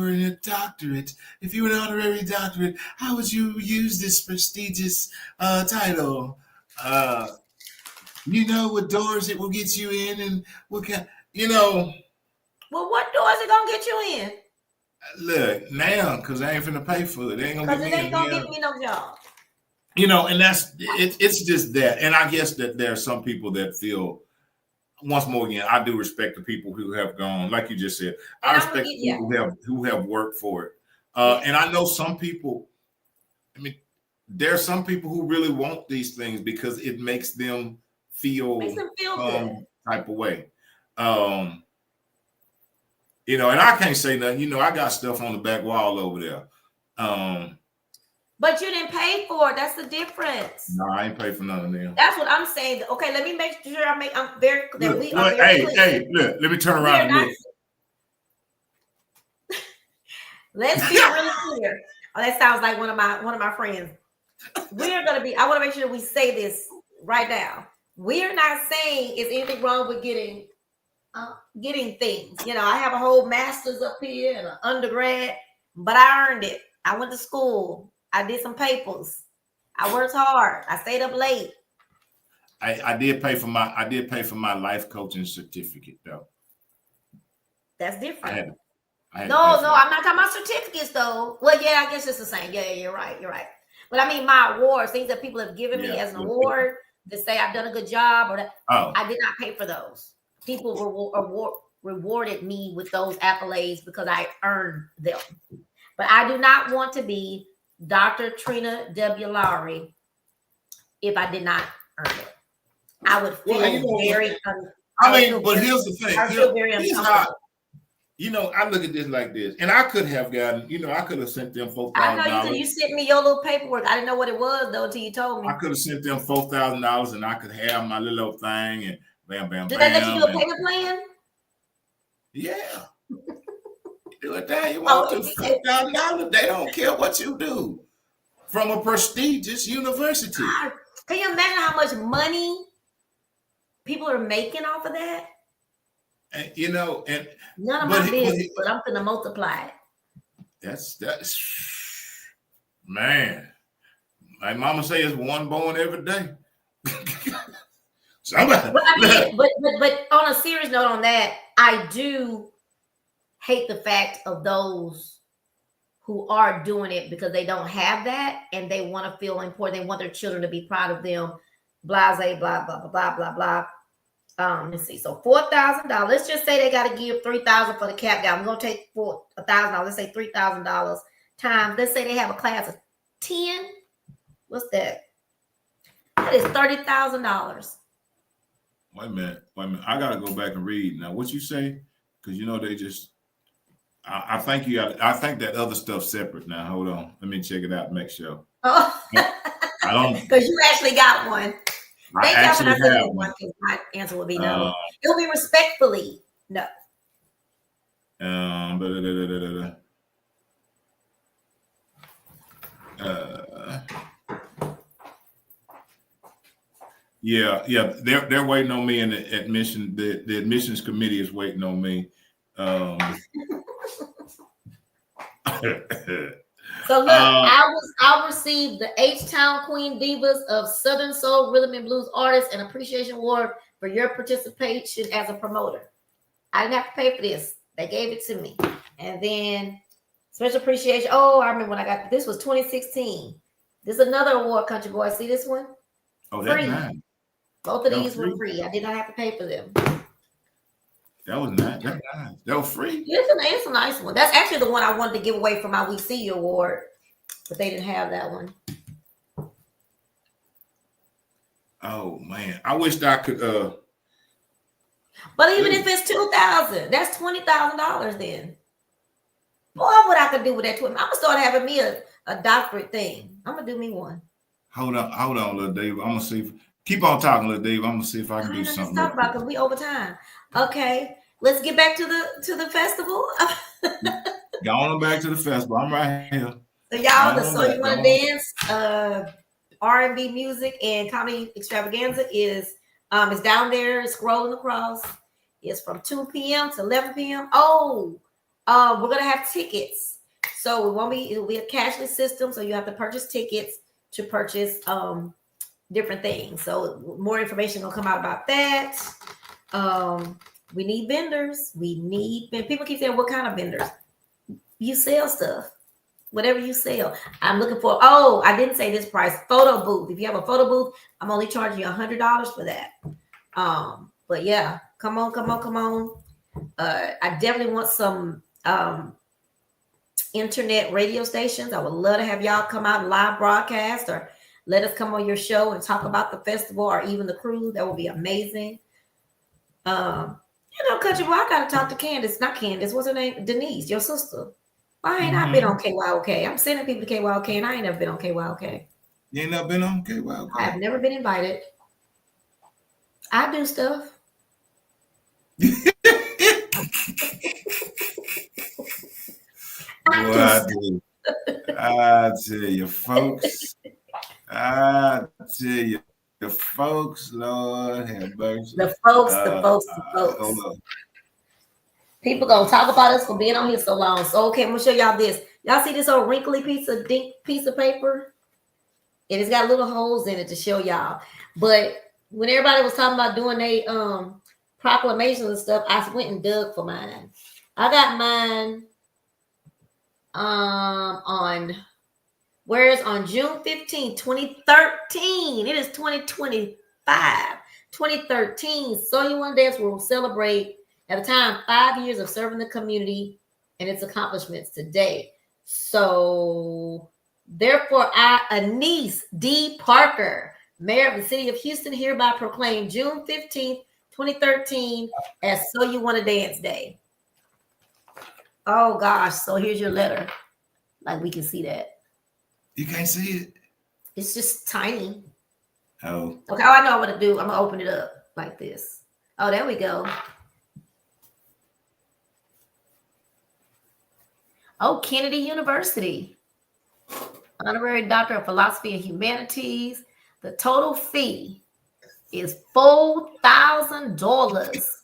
in a doctorate, if you were an honorary doctorate? How would you use this prestigious title? What doors it will get you in, and what kind, Well, what doors it gonna get you in? Look now, because I ain't finna pay for it. They ain't gonna get me no job. And that's it. It's just that, and I guess that there are some people that feel. Once more again, I do respect the people who have gone, like you just said. I respect people who have worked for it, and I know some people. I mean, there are some people who really want these things because it makes them feel good type of way. You know, and I can't say nothing. You know, I got stuff on the back wall over there. But you didn't pay for it. That's the difference. No, I ain't paid for none of them. That's what I'm saying. Okay, let me make sure I'm very that Look, we are very clear. Hey, look, let me turn around and look. Let's be really clear. Oh, that sounds like one of my friends. We're gonna be. I want to make sure we say this right now. We're not saying is anything wrong with getting things. You know, I have a whole master's up here and an undergrad, but I earned it. I went to school. I did some papers. I worked hard. I stayed up late. I did pay for my life coaching certificate though. That's different. No, I'm not talking about certificates though. Well, yeah, I guess it's the same. Yeah, you're right. But I mean, my awards, things that people have given me as an award to say I've done a good job, or that I did not pay for those. People rewarded me with those accolades because I earned them. But I do not want to be Dr. Trina W. Lowry if I did not earn it. I would feel very. But here's the thing. I feel very uncomfortable. You know, I look at this like this, and I could have gotten. You know, I could have sent them $4,000. I know you sent me your little paperwork. I didn't know what it was though until you told me. I could have sent them $4,000, and I could have my little thing, and bam, bam, Did bam. they let you do a payment plan? Yeah. Do it there. You want to $4,000? They don't care what you do. From a prestigious university. God, can you imagine how much money people are making off of that? And, you know, and none of my business, but I'm gonna multiply it. That's man. My mama say it's one born every day. But on a serious note on that, I do hate the fact of those who are doing it because they don't have that and they want to feel important. They want their children to be proud of them. Blase, blah, blah, blah, blah, blah, blah. Let's see. So $4,000. Let's just say they got to give $3,000 for the cap gown. We're gonna take $1,000. Let's say $3,000 times. Let's say they have a class of 10. What's that? That is $30,000. Wait a minute. I gotta go back and read now. What you say? Because you know they just. I think you got. I think that other stuff's separate now. Hold on. Let me check it out. And make sure. Oh, I don't. Because you actually got one. I actually have one. My answer would be no. It'll be respectfully no. Yeah. They're waiting on me, and the admissions committee is waiting on me. So look, I'll receive the H-Town Queen Divas of Southern Soul Rhythm and Blues Artists and Appreciation Award for your participation as a promoter. I didn't have to pay for this. They gave it to me. And then special appreciation. Oh, I remember when I got this was 2016. This is another award, Country Boy. See this one? Oh, that's nice. Both of these were free. I did not have to pay for them. That was nice. That's nice. That was free. It's a nice one. That's actually the one I wanted to give away for my We See You award, but they didn't have that one. Oh man, I wished I could. But even if it's $2,000, that's $20,000. Then, boy, what I could do with that? I'm gonna start having me a doctorate thing. I'm gonna do me one. Hold on, little Dave. I'm gonna see. Keep on talking, little Dave. I'm gonna see if I can do something. Let's talk about because we over time. Okay, let's get back to the festival. Go on back to the festival. I'm right here. So y'all, you want to dance? R&B music and comedy extravaganza is down there, scrolling across. It's from 2 p.m. to 11 p.m. Oh, we're gonna have tickets. So it'll be a cashless system. So you have to purchase tickets to purchase different things. So more information will come out about that. We need vendors. People keep saying, what kind of vendors? You sell stuff. Whatever you sell. I'm looking for, I didn't say this price. Photo booth. If you have a photo booth, I'm only charging you $100 for that. But yeah, come on. I definitely want some internet radio stations. I would love to have y'all come out and live broadcast or let us come on your show and talk about the festival or even the cruise. That would be amazing. You know, country boy, I gotta talk to Candace. Not Candace. What's her name? Denise, your sister. Why ain't I been on KYOK? I'm sending people to KYOK, and I ain't never been on KYOK. You ain't never been on KYOK? I have never been invited. I do stuff. I tell you, folks. I tell you, the folks, Lord have mercy. The folks. People gonna talk about us for being on here so long. So okay, I'm gonna show y'all this. Y'all see this old wrinkly piece of paper? And it's got little holes in it to show y'all. But when everybody was talking about doing their proclamations and stuff, I went and dug for mine. I got mine on June 15, 2013. It is 2025. 2013. So You Want to Dance will celebrate at the time 5 years of serving the community and its accomplishments today. So therefore, I, Anise D. Parker, Mayor of the City of Houston, hereby proclaim June 15th, 2013 as So You Want to Dance Day. Oh gosh, so here's your letter. Like we can see that. You can't see it? It's just tiny. Oh. Okay, I know what to do. I'm gonna open it up like this. Oh, there we go. Oh, Kennedy University. Honorary Doctor of Philosophy and Humanities. The total fee is $4,000.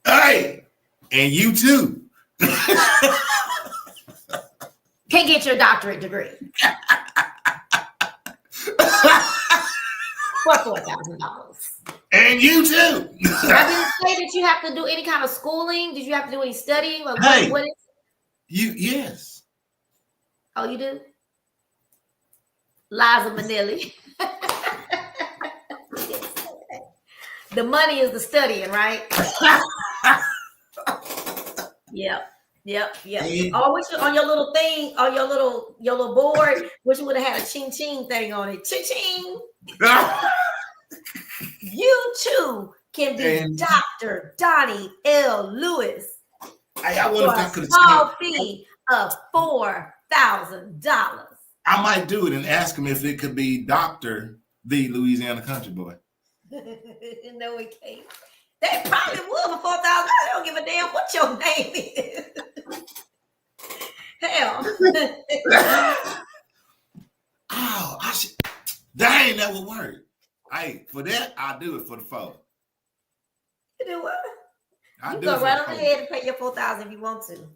Hey, and you too. Can get your doctorate degree. For $4,000. And you too. I didn't say that you have to do any kind of schooling. Did you have to do any studying? Like, hey, what is yes. Oh, you do? Liza Minnelli. The money is the studying, right? Yep. Oh, wish you on your little thing, on your little board, wish you would have had a ching ching thing on it. Ching ching. You too can be Dr. Donnie L. Lewis. I wonder if I could have small fee of $4,000. I might do it and ask him if it could be Dr. the Louisiana Country Boy. No, it can't. They probably would for $4,000. They don't give a damn what your name is. Hell. Oh, that ain't never work. Hey, for that, I'll do it for the phone. You do what? You go right on ahead and pay your $4,000 if you want to.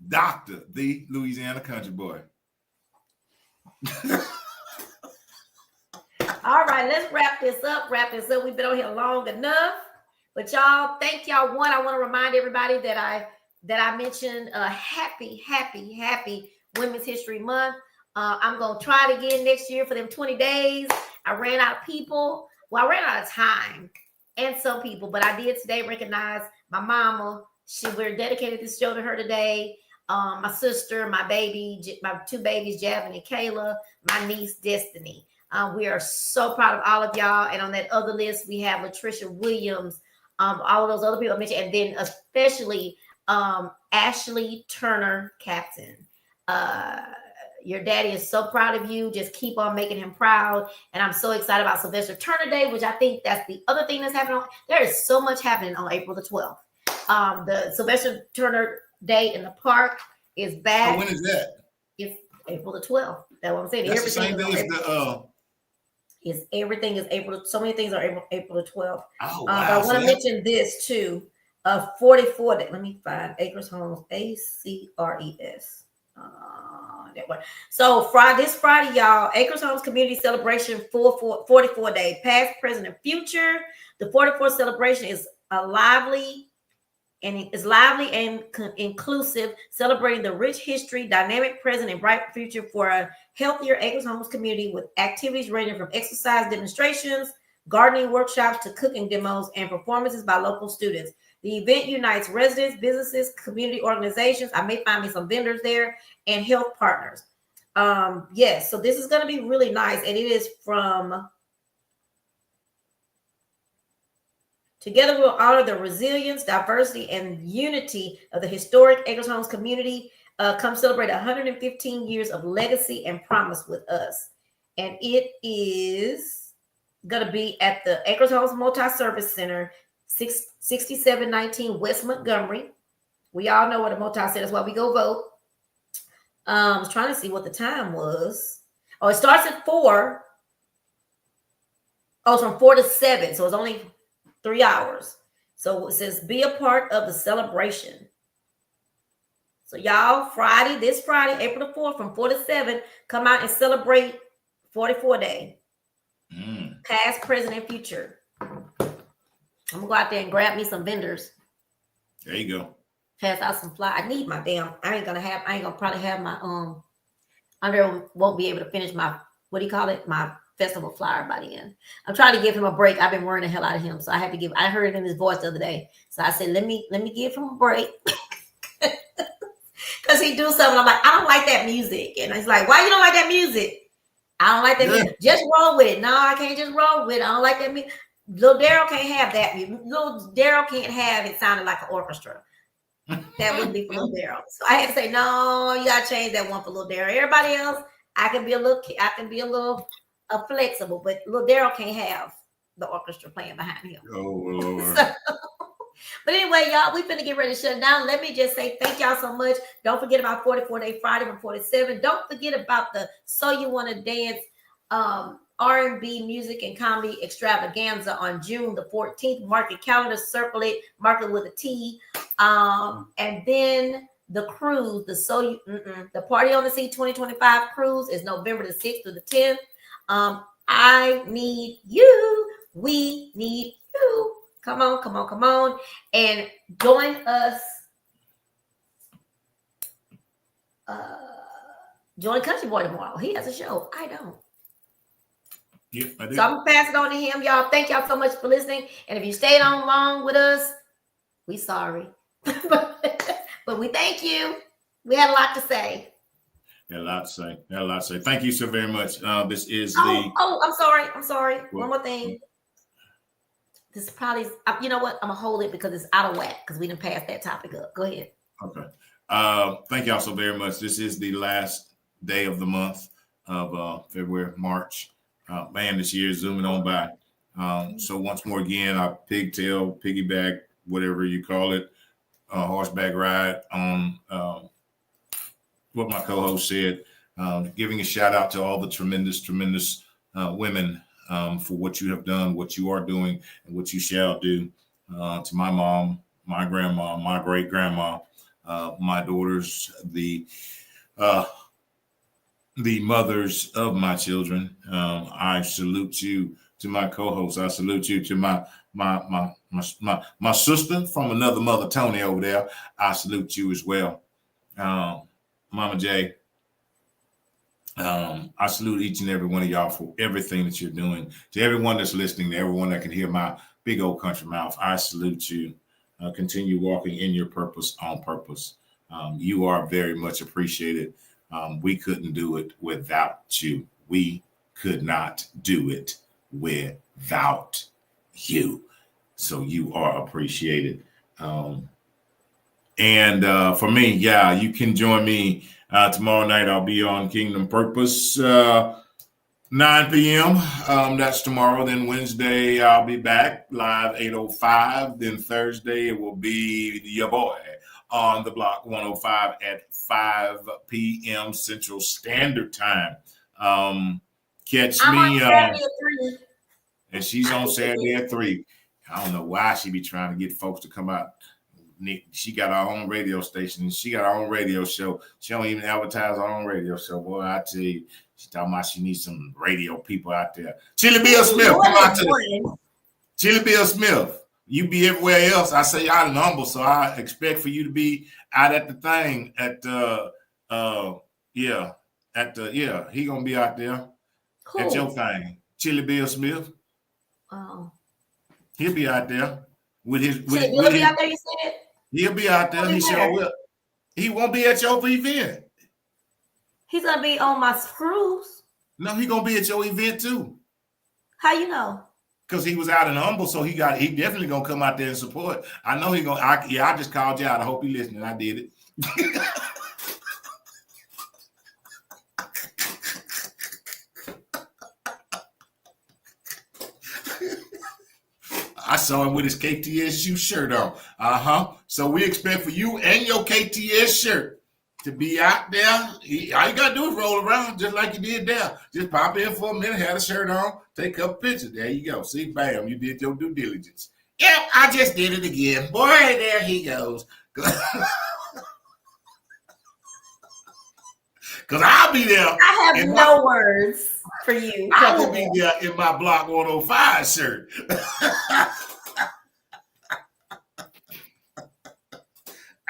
Dr. the Louisiana Country Boy. All right, let's wrap this up. We've been on here long enough. But y'all, thank y'all. One, I want to remind everybody that I mentioned happy Women's History Month. I'm going to try it again next year for them 20 days. I ran out of people. Well, I ran out of time and some people, but I did today recognize my mama. We're dedicated this show to her today. My sister, my two babies, Javin and Kayla, my niece, Destiny. We are so proud of all of y'all. And on that other list, we have Latricia Williams, all of those other people I mentioned, and then especially Ashley Turner Captain. Your daddy is so proud of you. Just keep on making him proud. And I'm so excited about Sylvester Turner Day, which I think that's the other thing that's happening. There is so much happening on April the 12th. The Sylvester Turner Day in the park is back. Oh, when is that? It's April the 12th. That's what I'm saying. That's the same day as everything is April. So many things are April the 12th. Oh, wow. But I want to mention this too. 44 days. Let me find Acres Homes. ACRES. That one. So this Friday, y'all, Acres Homes Community Celebration 44 Day, past, present, and future. The 44th celebration is lively and inclusive, celebrating the rich history, dynamic present, and bright future for a healthier Acres Homes community with activities ranging from exercise demonstrations, gardening workshops to cooking demos, and performances by local students. The event unites residents, businesses, community organizations. I may find me some vendors there and health partners. Yes, so this is going to be really nice. And it is from Together, we'll honor the resilience, diversity, and unity of the historic Acres Homes community. Come celebrate 115 years of legacy and promise with us. And it is going to be at the Acres Homes Multi-Service Center, 6719 West Montgomery. We all know what a multi-center is. Why we go vote. I was trying to see what the time was. Oh, it starts at 4. Oh, it's from 4 to 7. So it's only 3 hours. So it says be a part of the celebration. So y'all, this Friday, April the 4th, from 4 to 7, come out and celebrate 44 Day. Past, present, and future. I'm gonna go out there and grab me some vendors. There you go. Pass out some fly. I need my damn. I ain't gonna probably have my Andre won't be able to finish my, what do you call it? My festival flyer by the end. I'm trying to give him a break. I've been worrying the hell out of him. So I had to give, I heard it in his voice the other day. So I said, let me give him a break. Because he do something. I'm like, I don't like that music. And he's like, why you don't like that music? I don't like that music. Just roll with it. No, I can't just roll with it. I don't like that music. Little Daryl can't have that music. Little Daryl can't have it sounding like an orchestra. That would be for Little Daryl. So I had to say, no, you gotta change that one for Little Daryl. Everybody else, I can be a little flexible, but Little Daryl can't have the orchestra playing behind him. Oh Lord. But anyway, y'all, we finna get ready to shut it down. Let me just say thank y'all so much. Don't forget about 44 Day Friday from 47. Don't forget about the So You Want to Dance R&B music and comedy extravaganza on June the 14th. Mark your calendar, circle it, mark it with a T. And then the cruise, the Party on the Sea 2025 cruise is November the 6th through the 10th. I need you. We need you. Come on. And join us. Join Country Boy tomorrow. He has a show. I don't. Yeah, I do. So I'm going to pass it on to him, y'all. Thank y'all so much for listening. And if you stayed on long with us, we sorry. But we thank you. We had a lot to say. Had a lot to say. Thank you so very much. This is I'm sorry. One more thing. This probably, you know what? I'm going to hold it because it's out of whack because we didn't pass that topic up. Go ahead. Okay. Thank y'all so very much. This is the last day of the month of February, March. Man, this year is zooming on by. So once more again, I piggyback, whatever you call it, horseback ride on what my co-host said, giving a shout out to all the tremendous women for what you have done, what you are doing, and what you shall do. To my mom, my grandma, my great grandma, my daughters, the mothers of my children. I salute you. To my co-host, I salute you. To my sister from another mother, Tony over there, I salute you as well. Mama J, I salute each and every one of y'all for everything that you're doing. To everyone that's listening, to everyone that can hear my big old country mouth, I salute you. Continue walking in your purpose on purpose. You are very much appreciated. We couldn't do it without you. We could not do it without you. So you are appreciated. And for me, yeah, you can join me tomorrow night. I'll be on Kingdom Purpose, 9 p.m. That's tomorrow. Then Wednesday, I'll be back live 8:05. Then Thursday, it will be your boy on the block 105 at 5 p.m. Central Standard Time. Catch me. And she's on Saturday at 3. I don't know why she be trying to get folks to come out. She got her own radio station. She got her own radio show. She don't even advertise her own radio show. Boy, I tell you, she talking about she needs some radio people out there. Chili Bill Smith, come out to the Chili Bill Smith. You be everywhere else. I say y'all number, so I expect for you to be out at the thing he gonna be out there at your thing. Chili Bill Smith. Oh. He'll be out there with his. He'll be out there, you said? He'll be out there. He sure will. He won't be at your event. He's gonna be on my cruise. No, he gonna be at your event too. How you know? because he was out in Humble, so he definitely gonna come out there and support. I know he gonna. I just called you out. I hope he listening. I did it. I saw him with his KTSU shirt on. So we expect for you and your KTS shirt to be out there. All you gotta do is roll around just like you did there. Just pop in for a minute, have a shirt on, take a couple pictures. There you go. See, bam, you did your due diligence. Yep, I just did it again. Boy, there he goes. Because I'll be there. I have no words for you. I will be there in my Block 105 shirt.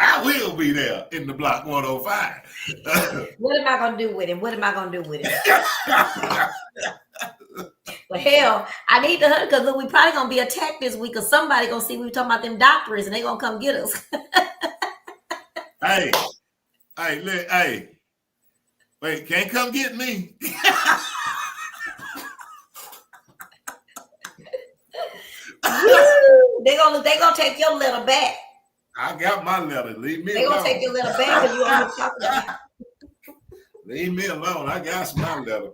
I will be there in the Block 105. What am I going to do with him? What am I going to do with him? Well, hell, I need to hurt because we probably going to be attacked this week because somebody going to see we talking about them doctors and they going to come get us. Hey. Wait, can't come get me. They gonna take your letter back. I got my letter. Leave me alone. They gonna take your letter back and you always talking about. Leave me alone. I got my letter.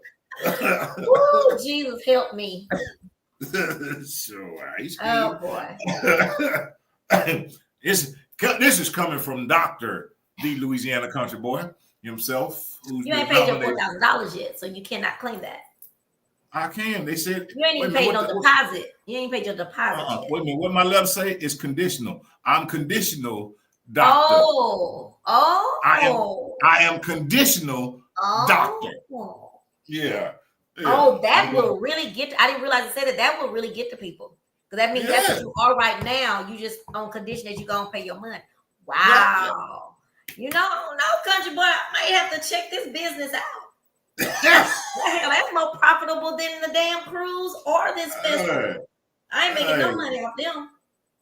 Ooh, Jesus help me. Sure. Oh boy. This is coming from Dr. the Louisiana country boy himself. You ain't paid your $4,000 yet, so you cannot claim that. I can. They said you ain't even paid no deposit. You ain't paid your deposit. Wait a minute. What my letter say is conditional. I'm conditional, doctor. I am conditional, doctor. Yeah. Oh, that will really get. I didn't realize it said that. That will really get to people because that means that's what you are right now. You just on condition that you gonna pay your money. Wow. You know, no country boy, I might have to check this business out. That's more profitable than the damn cruise or this festival. I ain't making no money off them.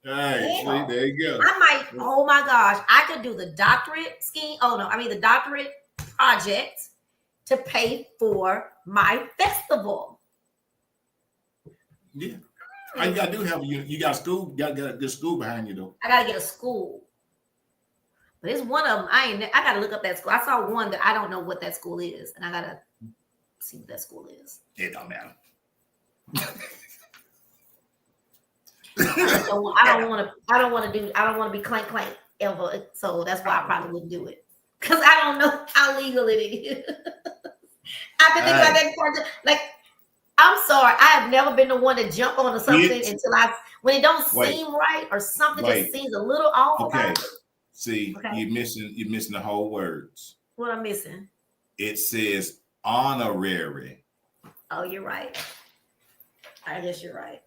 Hey, see, there you go. I might, oh my gosh, I could do the doctorate scheme. The doctorate project to pay for my festival. Yeah. All you gotta do you got school, you gotta get a good school behind you though. I gotta get a school. But it's one of them. I gotta look up that school. I saw one that I don't know what that school is, and I gotta see what that school is. It don't matter. I don't want to be clank ever. So that's why I probably wouldn't do it because I don't know how legal it is. I can think about that part. Like, I'm sorry, I have never been the one to jump onto something until when it don't seem right or something just seems a little off. Okay. See, you're missing the whole words. What I'm missing? It says honorary. Oh, you're right. I guess you're right.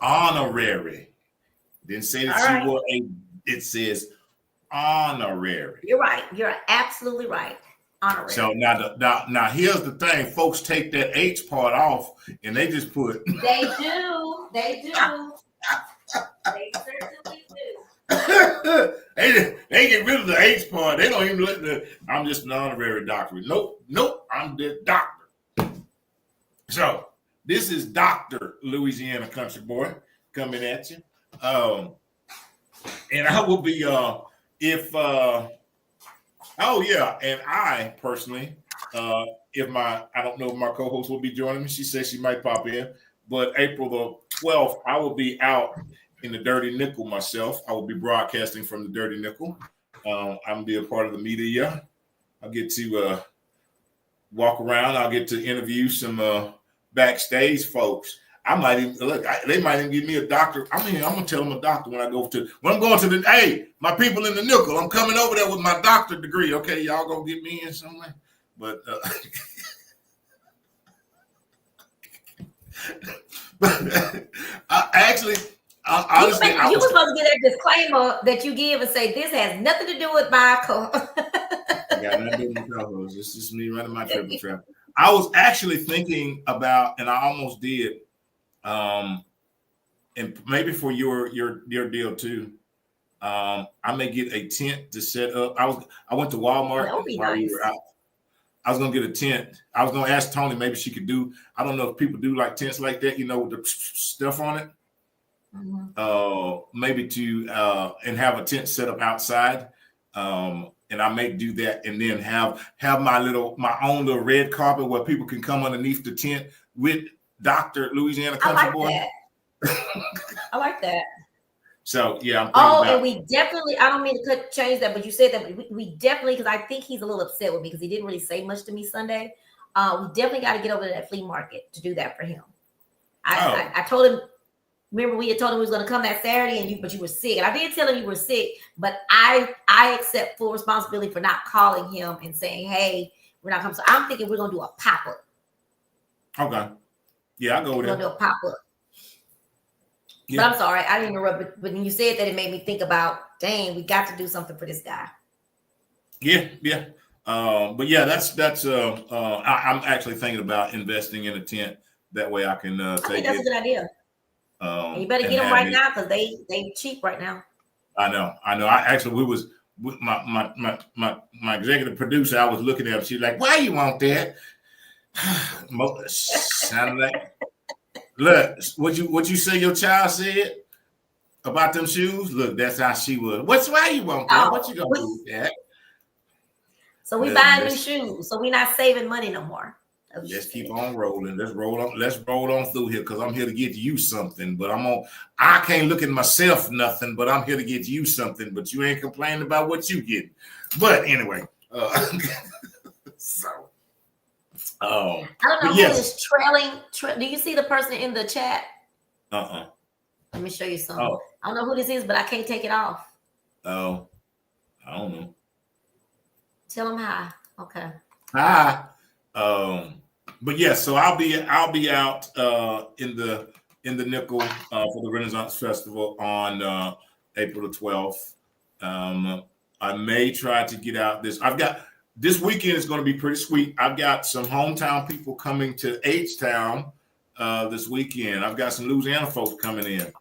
Honorary. Didn't say that you were it says honorary. You're right. You're absolutely right. Honorary. So now here's the thing. Folks take that H part off and they just put They do. They certainly do. they get rid of the H part. They don't even let I'm just an honorary doctorate. Nope, I'm the doctor. So this is Dr. Louisiana country boy coming at you. And I will be and I personally, I don't know if my co-host will be joining me. She says she might pop in, but April the 12th, I will be out in the Dirty Nickel myself. I will be broadcasting from the Dirty Nickel. I'm gonna be a part of the media. I'll get to walk around. I'll get to interview some backstage folks. I might even they might even give me a doctor. I'm gonna tell them a doctor when I'm going to my people in the Nickel. I'm coming over there with my doctorate degree. Okay, y'all gonna get me in somewhere. But honestly, you were supposed to get that disclaimer that you give and say this has nothing to do with my I got nothing to do with my co-host. It's just me running my triple trap. I was actually thinking about, and I almost did, and maybe for your deal too. I may get a tent to set up. I went to Walmart while we were out. I was gonna get a tent. I was gonna ask Tony maybe she could do. I don't know if people do like tents like that, with the stuff on it. Maybe to and have a tent set up outside. And I may do that, and then have my own little red carpet where people can come underneath the tent with Dr. Louisiana Country Boy. I like that. So yeah. And we definitely. I don't mean to change that, but you said that we definitely, because I think he's a little upset with me because he didn't really say much to me Sunday. We definitely got to get over to that flea market to do that for him. I told him. Remember, we had told him he was going to come that Saturday, but you were sick. And I did tell him you were sick, but I accept full responsibility for not calling him and saying, hey, we're not coming. So I'm thinking we're going to do a pop-up. Okay. Yeah, I'll go with that. We're going to do a pop-up. Yeah. But I'm sorry, I didn't interrupt. But when you said that, it made me think about, dang, we got to do something for this guy. Yeah. But yeah, that's I'm actually thinking about investing in a tent. That way I can I think that's a good idea. And you better get them right now because they cheap right now. I know. I actually we was with my executive producer. I was looking at him. She's like, "Why you want that?" Sounded like, look, what you say your child said about them shoes? Look, that's how she was. Why you want that? What you gonna do with that? So we buying new shoes. So we not saving money no more. Let's keep on rolling. Let's roll on through here because I'm here to get you something. But I can't look at myself nothing, but I'm here to get you something. But you ain't complaining about what you get. But anyway, so I don't know who is trailing. Do you see the person in the chat? Let me show you something. I don't know who this is, but I can't take it off. I don't know. Tell them hi. Okay. Hi. But yeah, so I'll be out in the Nickel for the Renaissance Festival on April the 12th. I may try to get out this weekend is going to be pretty sweet. I've got some hometown people coming to H-Town this weekend. I've got some Louisiana folks coming in.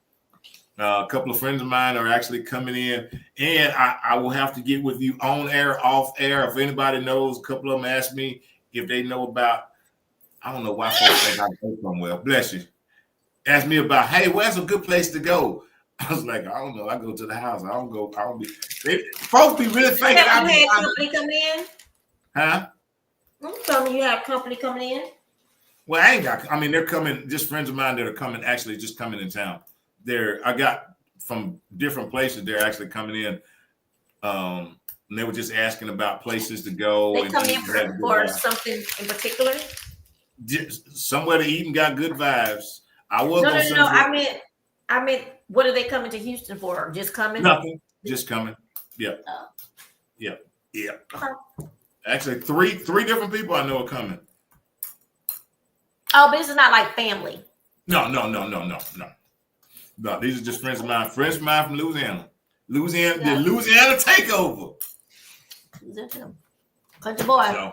A couple of friends of mine are actually coming in, and I will have to get with you on air, off air. If anybody knows, a couple of them asked me if they know about, I don't know why folks think I go somewhere. Bless you. Asked me about, hey, where's a good place to go? I was like, I don't know. I go to the house. Folks be really thinking you had company coming in? Huh? Don't tell me you have company coming in. Well, they're coming, just friends of mine that are coming, actually just coming in town. I got from different places, they're actually coming in. And they were just asking about places to go. They come in for something in particular? Just somewhere to eat and got good vibes. No. I meant, what are they coming to Houston for? Just coming? Nothing. Just coming. Yeah. Yeah. Okay. Actually, three different people I know are coming. Oh, but this is not like family. No. No, these are just friends of mine. Friends of mine from Louisiana. The Louisiana takeover. Country boy. So,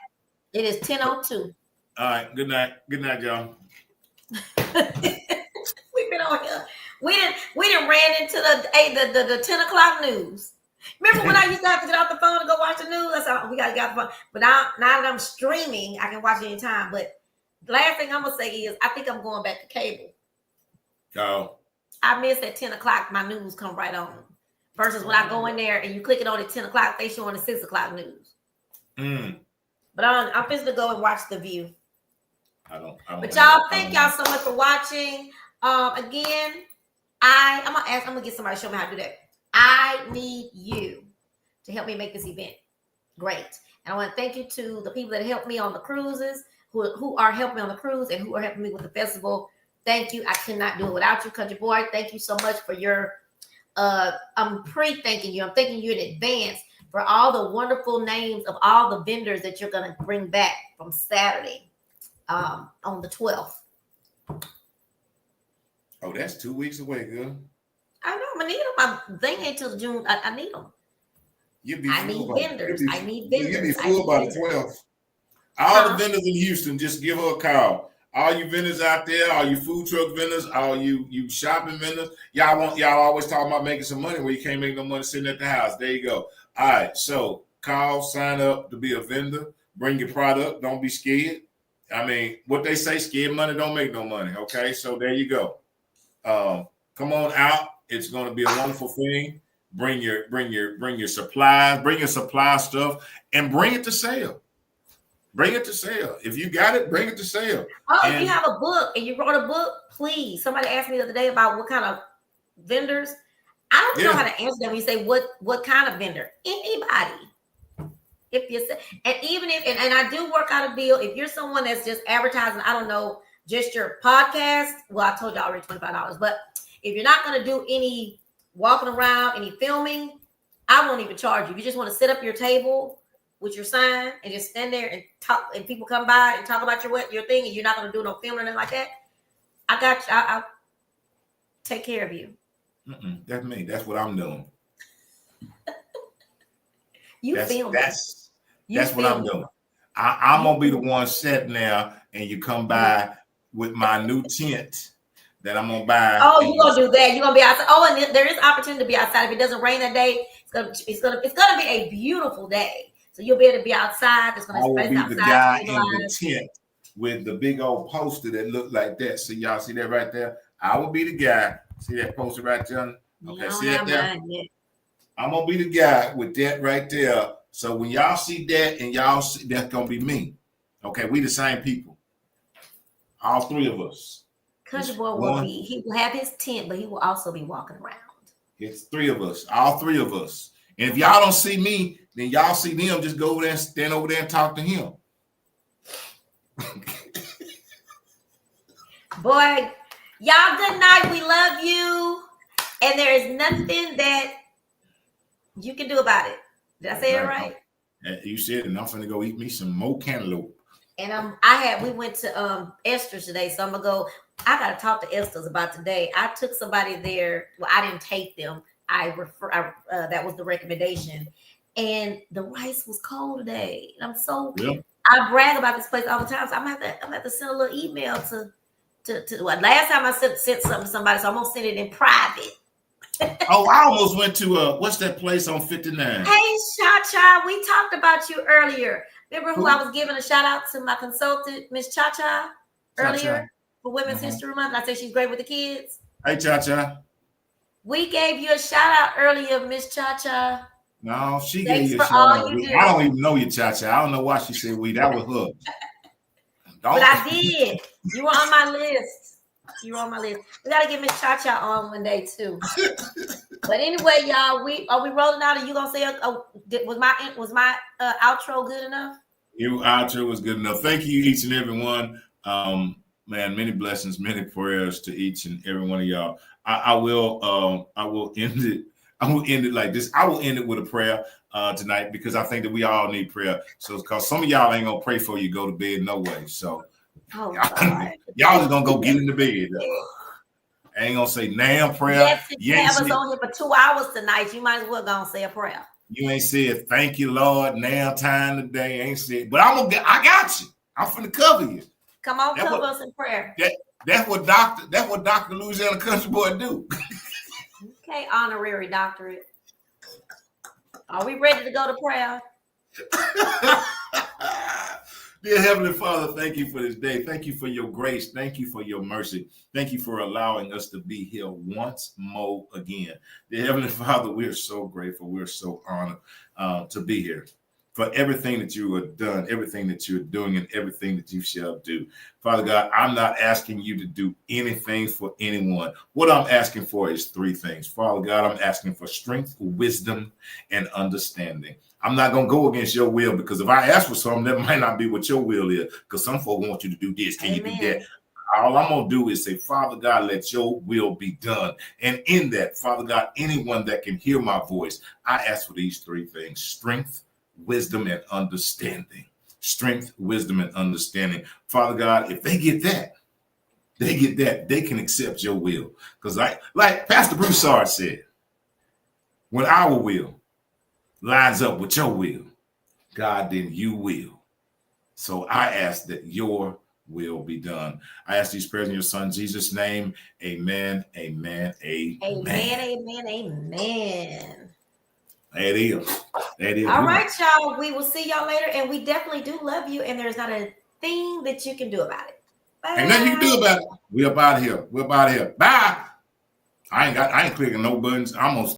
it is 10:02. All right. Good night. Good night, y'all. We've been on here. We didn't ran into the 10 o'clock news. Remember when I used to have to get off the phone and go watch the news? That's how we got to get off the phone. But now that I'm streaming, I can watch it anytime. But the last thing I'm gonna say is I think I'm going back to cable. Oh. I miss at 10 o'clock, my news come right on. Versus when I go in there and you click it on at 10 o'clock, they showing the 6 o'clock news. But I'm supposed to go and watch The View. But y'all, thank y'all so much for watching. Again, I'm gonna get somebody to show me how to do that. I need you to help me make this event great. And I want to thank you to the people that helped me on the cruises, who are helping me on the cruise and who are helping me with the festival. Thank you. I cannot do it without you, country boy. Thank you so much for your I'm pre-thanking you. I'm thanking you in advance for all the wonderful names of all the vendors that you're going to bring back from Saturday on the 12th. Oh, that's 2 weeks away, girl. I know. I'm going to need them. My thing ain't till June. I need them. I need vendors. You'll be full by the 12th. All the vendors in Houston, just give her a call. All you vendors out there, all you food truck vendors, all you shopping vendors, y'all always talking about making some money where you can't make no money sitting at the house. There you go. All right, so call, sign up to be a vendor. Bring your product. Don't be scared. I mean, what they say, scared money don't make no money. Okay, so there you go. Come on out. It's going to be a wonderful thing. Bring your supplies, bring your supply stuff, and bring it to sale. Bring it to sale. If you got it, bring it to sale. Oh, if you have a book and you wrote a book, please. Somebody asked me the other day about what kind of vendors. I don't know how to answer them. You say what kind of vendor? Anybody. If you say, and even if and I do work out a deal. If you're someone that's just advertising, I don't know, just your podcast. Well, I told you already $25, but if you're not going to do any walking around, any filming, I won't even charge you. If you just want to sit up your table with your sign and just stand there and talk, and people come by and talk about your thing, and you're not going to do no filming or anything like that, I got you. I'll take care of you. That's me. That's what I'm doing. That's what I'm doing. I'm gonna be the one sitting there, and you come by with my new tent that I'm gonna buy. Oh, you're gonna do that? You're gonna be outside? Oh, and there is opportunity to be outside. If it doesn't rain that day, it's gonna be a beautiful day. So you'll be able to be outside. It's gonna be the guy in the tent with the big old poster that looked like that. So y'all see that right there? I will be the guy. See that poster right there? Okay, see that there? I'm gonna be the guy with that right there. So when y'all see that and y'all see, that's gonna be me. Okay, we the same people. All three of us. Country Boy he will have his tent, but he will also be walking around. It's three of us, all three of us. And if y'all don't see me, then y'all see them. Just go over there and stand over there and talk to him. Boy, y'all, good night. We love you. And there is nothing that you can do about it. Did I say it right? You said, and I'm finna go eat me some more cantaloupe. And we went to Esther's today, so I'm gonna go. I gotta talk to Esther's about today. I took somebody there. Well, I didn't take them. That was the recommendation, and the rice was cold today. And I'm so I brag about this place all the time. So I'm gonna have to send a little email to last time I sent something to somebody, so I'm gonna send it in private. Oh, I almost went to what's that place on 59? Hey, Cha-Cha, we talked about you earlier. Remember who I was giving a shout out to, my consultant, Miss Cha-Cha, earlier for Women's History Month? I said she's great with the kids. Hey, Cha-Cha. We gave you a shout out earlier, Miss Cha-Cha. No, she gave you a shout out. I don't even know you, Cha-Cha. I don't know why she said we. That was her. But I did. You were on my list. We gotta get Miss Cha-Cha on one day too. But anyway, y'all, are we rolling out? Are you gonna say was my outro good enough? Your outro was good enough. Thank you, each and every one. Man, many blessings, many prayers to each and every one of y'all. I will end it. I will end it like this. I will end it with a prayer tonight, because I think that we all need prayer. So, because some of y'all ain't gonna pray before you go to bed, no way. So. Oh, y'all just gonna go get in the bed. I ain't gonna say damn prayer. Yes, you have us on here for 2 hours tonight. You might as well go and say a prayer. You ain't said thank you, Lord. Now time today ain't said, but I got you. I'm finna cover you. Come on, cover us in prayer. That's what Dr. Louisiana Country Boy do. Okay, honorary doctorate. Are we ready to go to prayer? Dear Heavenly Father, thank you for this day. Thank you for your grace. Thank you for your mercy. Thank you for allowing us to be here once more again. Dear Heavenly Father, we are so grateful. We're so honored to be here. For everything that you have done, everything that you're doing, and everything that you shall do. Father God, I'm not asking you to do anything for anyone. What I'm asking for is three things. Father God, I'm asking for strength, wisdom, and understanding. I'm not going to go against your will, because if I ask for something, that might not be what your will is, because some folks want you to do this. Can you do that? All I'm going to do is say, Father God, let your will be done. And in that, Father God, anyone that can hear my voice, I ask for these three things: strength, wisdom, and understanding. Strength, wisdom, and understanding. Father God, if they get that, they can accept your will. Because like Pastor Broussard said, when our will lines up with your will, God, then you will. So I ask that your will be done. I ask these prayers in your son Jesus' name. Amen, amen, amen. Amen, amen, amen. That is. All right, y'all. We will see y'all later, and we definitely do love you. And there's not a thing that you can do about it. Bye. Ain't nothing you can do about it. We up out of here. We're up out of here. Bye. I ain't clicking no buttons. I'm gonna